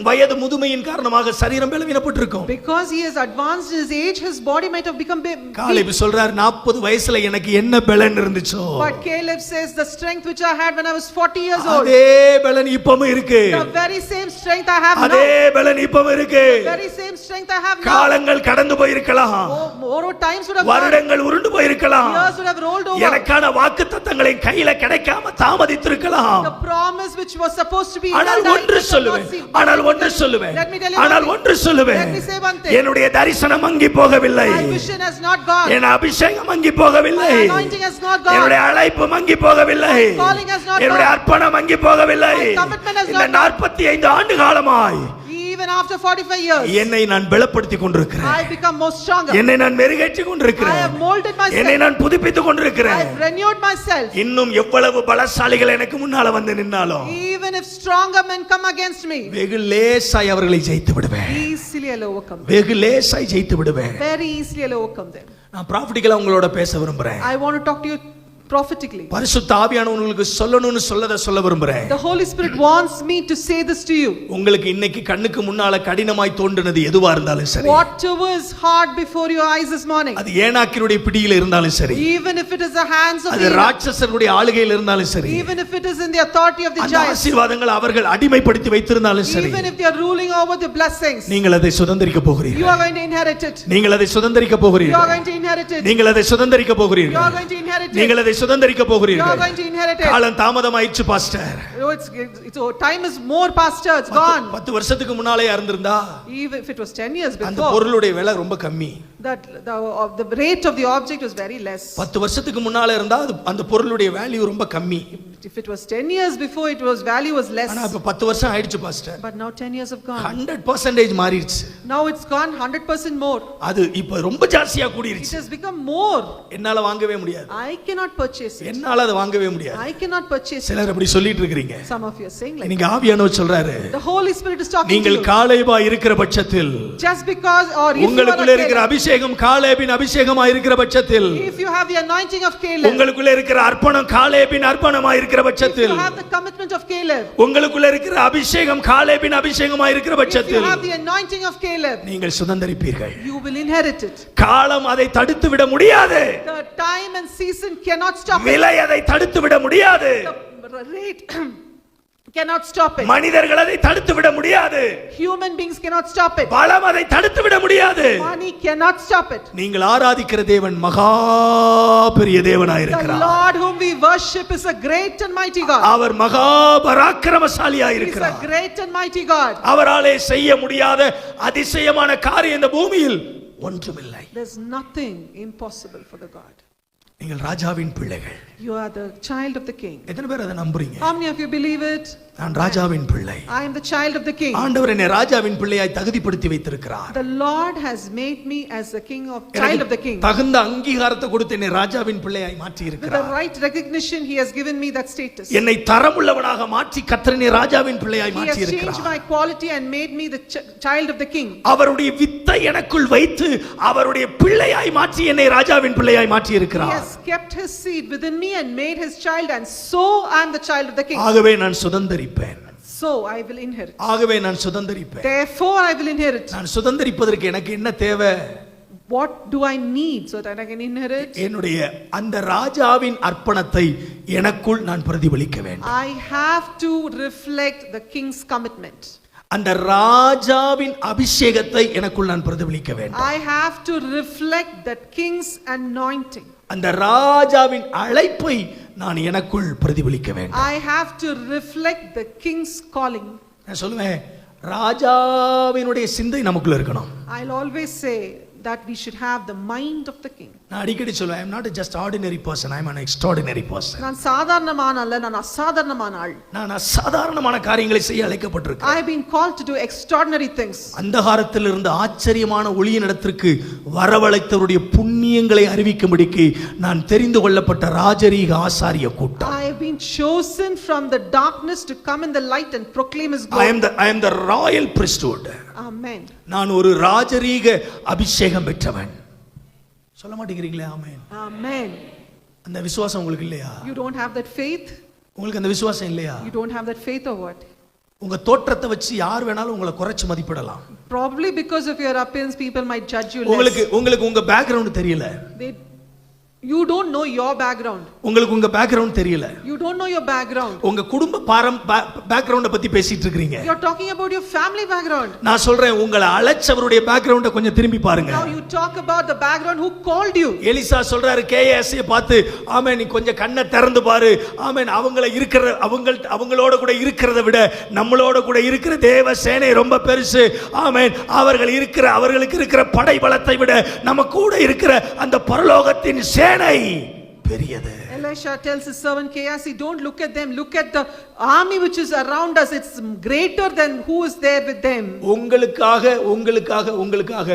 வயது முதுமையின் காரணமாக சரீரம் பலவீனப்பட்டிருக்கும். Because he has advanced his age, his body might have become weak. Caleb சொல்றார், 40 வயசுல எனக்கு என்ன பலன் இருந்துச்சோ, But Caleb says the strength which I had when I was 40 years old, அதே பலன் இப்பவும் இருக்கு. the very same strength I have now. அதே பலன் இப்பவும் இருக்கு. The very same strength I have now. காலங்கள் கடந்து போயிருக்கலாம். More times would have வருடங்கள் உருண்டு போயிருக்கலாம். years would have rolled over. எனக்கான வாக்குத்தத்தங்களை கையில கிடைக்காம தாமதித்திருக்கலாம். The promise which was supposed to be ஆனால் ஒன்று சொல்லுவேன், என்னுடைய தரிசனம் மங்கி போகவில்லை. My vision has not gone. என் அபிஷேகம் மங்கி போகவில்லை. My anointing has not gone. என்னுடைய அழைப்பு மங்கி போகவில்லை. My calling has not gone. என்னுடைய அர்ப்பணம் மங்கி போகவில்லை. My commitment has இந்த not gone. 45 ஆண்டு காலமாய் even after 45 years, என்னை நான் பலப்படுத்திக் கொண்டிருக்கிறேன். I become more stronger. என்னை நான் மெருகேற்றிக் கொண்டிருக்கிறேன். I have molded myself. என்னை நான் புதுப்பித்துக் கொண்டிருக்கிறேன். I have renewed myself. இன்னும் எவ்வளவு பலசாலிகள் எனக்கு முன்னால வந்து நின்னாலும், even if stronger men come against me, வெகு லேசாய் அவர்களை ஜெயித்து விடுவேன். easily I'll overcome them. வெகு லேசாய் ஜெயித்து விடுவேன். Very easily I'll overcome them. நான் ப்ராஃபிட்டிக்கலா உங்களோட பேச விரும்புறேன். I want to talk to you prophetically. பரிசுத்த ஆவியானவர் உங்களுக்கு சொல்லணும்னு சொல்ல விரும்புறேன். The Holy Spirit wants me to say this to you. உங்களுக்கு இன்னைக்கு கண்ணுக்கு முன்னால கடினமாய் தோன்றுனது எதுவா இருந்தாலும் சரி, whatever is hard before your eyes this morning, அது ஏனாக்கியருடைய பிடியில இருந்தாலும் சரி, even if it is the hands of அது ராட்சசருடைய ஆளுகையில் இருந்தாலும் சரி, even if it is in the authority of the giants, ஆசீர்வாதங்கள் அவர்கள் அடிமைப்படுத்தி வைத்திருந்தாலும் சரி, even if they are ruling over the blessings, நீங்கள் அதை சுதந்தரிக்க போகிறீர்கள். you are going to inherit it. நீங்கள் அதை சுதந்தரிக்க You போகிறீர்கள். are going to inherit it. நீங்கள் அதை சுதந்தரிக்க You போகிறீர்கள். are going to inherit it. நீங்கள் அதை சுதந்தரிக்க You are போகிறீர்கள். going to inherit it. காலம் தாமதமாயிடுச்சு pastor. Time is more pastor, it's gone. 10 வருஷத்துக்கு முன்னாலே இருந்திருந்தா, Even if it was 10 years அந்த before, பொருளுடைய விலை ரொம்ப கம்மி. that the rate of the object was very less. 10 வருஷத்துக்கு முன்னால இருந்தா அந்த பொருளுடைய வேல்யூ ரொம்ப கம்மி. If it was 10 years before, it was value was less. ஆனா இப்ப 10 வருஷம் ஆயிடுச்சு pastor. But now 10 years have gone. 100% மாறிடுச்சு. Now it's gone 100% more. அது இப்ப ரொம்ப ஜாஸ்தியா It கூடிருச்சு. has become more. என்னால வாங்கவே முடியாது. I cannot purchase it. என்னால அதை வாங்கவே முடியாது. I cannot purchase it. சிலர் அப்படி சொல்லிட்டு இருக்கீங்க. Some of you are saying like நீங்க ஆவியானவர் சொல்றாரு, the Holy Spirit is talking to நீங்கள் you. காலேபா இருக்கிற பட்சத்தில், Just because or if உங்களுக்குள்ள இருக்கிற அபிஷேகம் காலேபின் அபிஷேகமா இருக்கிற பட்சத்தில், if you have the anointing of Caleb, உங்களுக்குள்ள இருக்கிற அர்ப்பணம் காலேபின் அர்ப்பணமா இருக்கிற பட்சத்தில், if you have the commitment of Caleb, உங்களுக்குள்ள இருக்கிற அபிஷேகம் காலேபின் அபிஷேகமா இருக்கிற if you பட்சத்தில், have the anointing of Caleb, நீங்கள் சுதந்தரிப்பீர்கள். you will inherit it. காலம் அதை தடுத்து விட முடியாது. The time and season cannot stop it. விலை அதை தடுத்து விட முடியாது. The rate cannot stop it. மனிதர்கள் அதை தடுத்து விட முடியாது. Human beings cannot stop it. பலம் அதை தடுத்து விட முடியாது. Money cannot stop it. நீங்கள் ஆராதிக்கிற தேவன் மகா பெரிய தேவனாய் The இருக்கிறார். Lord whom we worship is a great and mighty God. அவர் மகா பராக்கிரமசாலியாய் He is a இருக்கிறார். great and mighty God. அவராலே செய்ய முடியாத அதிசயமான காரியம் இந்த பூமியில் ஒன்றுமில்லை. There's nothing impossible for the God. நீங்கள் ராஜாவின் பிள்ளைகள். You are the child of the king. எத்தனை பேர் அதை நம்புறீங்க? How many of you believe it? நான் ராஜாவின் பிள்ளை. I am the child of the king. ஆண்டவர் என்னை ராஜாவின் பிள்ளையாய் தகுதிப்படுத்தி வைத்திருக்கிறார். The Lord has made me as the king of child of the king. தகுந்த அங்கீகாரத்தை கொடுத்து என்னை ராஜாவின் பிள்ளையாய் மாற்றி With the இருக்கிறார். right recognition he has given me that status. என்னை தரமுள்ளவனாக மாற்றி கர்த்தர் என்னை ராஜாவின் பிள்ளையாய் He has மாற்றி changed இருக்கிறார். my quality and made me the child of the king. அவருடைய வித்தை எனக்குள் வைத்து அவருடைய பிள்ளையாய் மாற்றி என்னை ராஜாவின் பிள்ளையாய் மாற்றி He இருக்கிறார். has kept his seed within me and made his child, and so I am the child of the king. ஆகவே நான் சுதந்தரிப்பேன். So I will inherit. ஆகவே நான் சுதந்தரிப்பேன். Therefore I will inherit. நான் சுதந்தரிப்பதற்கு எனக்கு என்ன தேவை? What do I need so that I can inherit? என்னுடைய அந்த ராஜாவின் அர்ப்பணத்தை எனக்குள் நான் பிரதிபலிக்க வேண்டும். I have to reflect the king's commitment. அந்த ராஜாவின் அபிஷேகத்தை எனக்குள் நான் பிரதிபலிக்க வேண்டும். I have to reflect that king's anointing. அந்த ராஜாவின் அழைப்பை நான் எனக்குள் பிரதிபலிக்க வேண்டும். I have to reflect the king's calling. நான் சொல்லுவேன், ராஜாவினுடைய சிந்தை நமக்குள்ள இருக்கணும். I'll always say that we should have the mind of the king. நான் அடிக்கடி சொல்லுவேன், I am not just ordinary person, I am an extraordinary person. நான் சாதாரணமான அல்ல, நான் அசாதாரணமான ஆள். நான் அசாதாரணமான காரியங்களை செய்ய அழைக்கப்பட்டிருக்கிறேன். I have been called to do extraordinary things. அந்தகாரத்திலிருந்து ஆச்சரியமான ஒளியின் இடத்திற்கு வரவழைத்தவருடைய புண்ணியங்களை அறிவிக்கும்படிக்கு நான் தெரிந்து கொள்ளப்பட்ட ராஜரீக ஆசாரிய கூட்டம். I have been chosen from the darkness to come in the light and proclaim his glory. I am the royal priesthood. Amen. நான் ஒரு ராஜரீக அபிஷேகம் பெற்றவன். சொல்ல மாட்டேங்கிறீங்களே? ஆமென். Amen. அந்த விசுவாசம் உங்களுக்கு இல்லையா? You don't have that faith? உங்களுக்கு அந்த விசுவாசம் இல்லையா? You don't have that faith or what? உங்க தோற்றத்தை வச்சு யார் வேணாலும் உங்களை குறைச்சு மதிப்பிடலாம். Probably because of your appearance people might judge you உங்களுக்கு less. உங்களுக்கு உங்க பேக்ரவுண்ட் தெரியல. You don't know your background. உங்களுக்கு உங்க பேக்ரவுண்ட் தெரியல. You don't know your background. உங்க குடும்ப பேக்ரவுண்ட பத்தி பேசிட்டு இருக்கீங்க. You're talking about your family background. நான் சொல்றேன், உங்களை அழைச்சவருடைய பேக்ரவுண்ட கொஞ்சம் திரும்பி பாருங்க. Now you talk about the background who called you. Elisa சொல்றாரு கேயாசியை பார்த்து, ஆமென், நீ கொஞ்சம் கண்ணை திறந்து பாரு. ஆமென், அவங்களோட கூட இருக்கிறத விட நம்மளோட கூட இருக்கிற தேவ சேனை ரொம்ப பெருசு. ஆமென், அவர்களுக்கு இருக்கிற படை பலத்தை விட நம்ம கூட இருக்கிற அந்த பரலோகத்தின் சேனை பெரியது. Elisha tells his servant Gehazi, don't look at them, look at the army which is around us. It's greater than who is there with them. உங்களுக்காக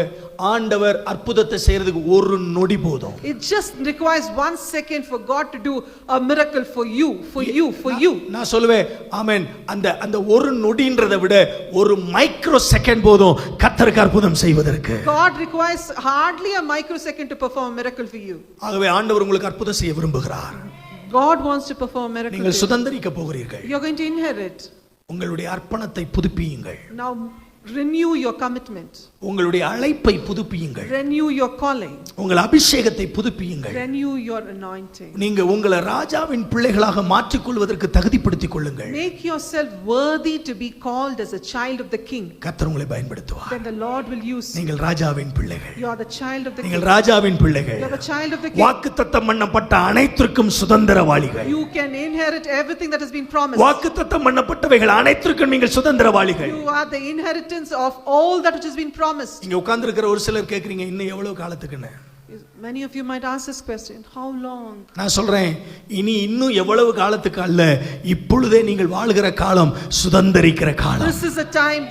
ஆண்டவர் அற்புதத்தை செய்யறதுக்கு ஒரு நொடி போதும். It just requires 1 second for God to do a miracle for you. நான் சொல்லுவேன், ஆமென், அந்த ஒரு நொடின்றதை விட ஒரு மைக்ரோ செகண்ட் போதும் கர்த்தருக்கு அற்புதம் செய்வதற்கு. God requires hardly a microsecond to perform a miracle for you. ஆகவே ஆண்டவர் உங்களுக்கு அற்புதம் செய்ய விரும்புகிறார். God wants to perform a miracle. நீங்கள் சுதந்தரிக்க போகிறீர்கள். You're going to inherit. உங்களுடைய அர்ப்பணத்தை புதுப்பியுங்கள். Now renew your commitment. உங்களுடைய அழைப்பை புதுப்பியுங்கள். Renew your calling. உங்கள் அபிஷேகத்தை புதுப்பியுங்கள். Renew your anointing. நீங்க உங்களை ராஜாவின் பிள்ளைகளாக மாற்றிக் கொள்வதற்கு தகுதிப்படுத்திக் கொள்ளுங்கள். Make yourself worthy to be called as a child of the king. கர்த்தர் உங்களை பயன்படுத்துவார். Then the Lord will use you. நீங்கள் ராஜாவின் பிள்ளைகள். You are the child of the king. நீங்கள் ராஜாவின் பிள்ளைகள். You are the child of the king. வாக்குத்தத்தம் பண்ணப்பட்ட அனைத்திற்கும் சுதந்திரவாளிகள். You can inherit everything that has been promised. வாக்குத்தத்தம் பண்ணப்பட்டவைகள் அனைத்திற்கும் நீங்கள் சுதந்திரவாளிகள். You are the inheritance of all that which has been promised. இங்க உட்கார்ந்து இருக்கிற ஒரு சிலர் கேக்குறீங்க, இன்னும் எவ்வளவு காலத்துக்குன்னு? Many of you might ask this question, how long? நான் சொல்றேன், இன்னும் எவ்வளவு காலத்துக்கு அல்ல, இப்பொழுதே நீங்கள் வாழுகிற காலம் சுதந்தரிக்கிற காலம். This is a time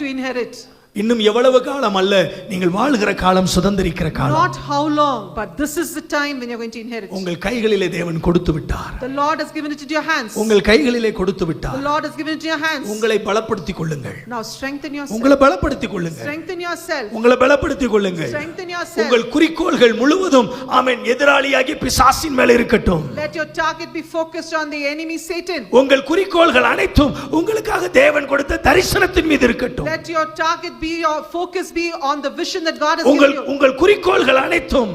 to inherit. இன்னும் எவ்வளவு காலம் அல்ல, நீங்கள் வாழுகிற காலம் சுதந்தரிக்கிற காலம். Not how long, but this is the time when you're going to inherit. உங்கள் கைகளிலே தேவன் கொடுத்து விட்டார். The Lord has given it into your hands. உங்கள் கைகளிலே கொடுத்து விட்டார். The Lord has given it into your hands. உங்களை பலப்படுத்திக் கொள்ளுங்கள். Now strengthen yourself. உங்களை பலப்படுத்திக் கொள்ளுங்கள். Strengthen yourself. உங்களை பலப்படுத்திக் கொள்ளுங்கள். Strengthen yourself. உங்கள் குறிக்கோள்கள் முழுவதும் ஆமென் எதிராளியாகிய பிசாசின் மேல் இருக்கட்டும். Let your target be focused on the enemy Satan. உங்கள் குறிக்கோள்கள் அனைத்தும் உங்களுக்காக தேவன் கொடுத்த தரிசனத்தின் மீது இருக்கட்டும். Let your target be, your focus be on the vision that God has given you. உங்கள் குறிக்கோள்கள் அனைத்தும்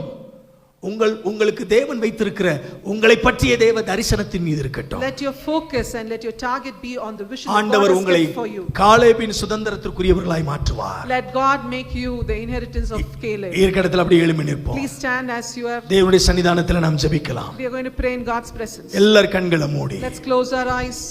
உங்களுக்கு தேவன் வைத்திருக்கிற உங்களை பற்றிய தேவ தரிசனத்தின் மீது இருக்கட்டும். Let your focus and let your target be on the vision ஆண்டவர் that God உங்களை has kept for you. காலேபின் சுதந்திரத்திற்குரியவர்களாய் மாற்றுவார். Let God make you the inheritance of Caleb. இடத்துல அப்படியே எழும்பி நிற்போம். Please stand as you have. தேவனுடைய சன்னிதானத்தில் நாம் ஜெபிக்கலாம். We are going to pray in God's presence. எல்லார் கண்களை மூடி. Let's close our eyes.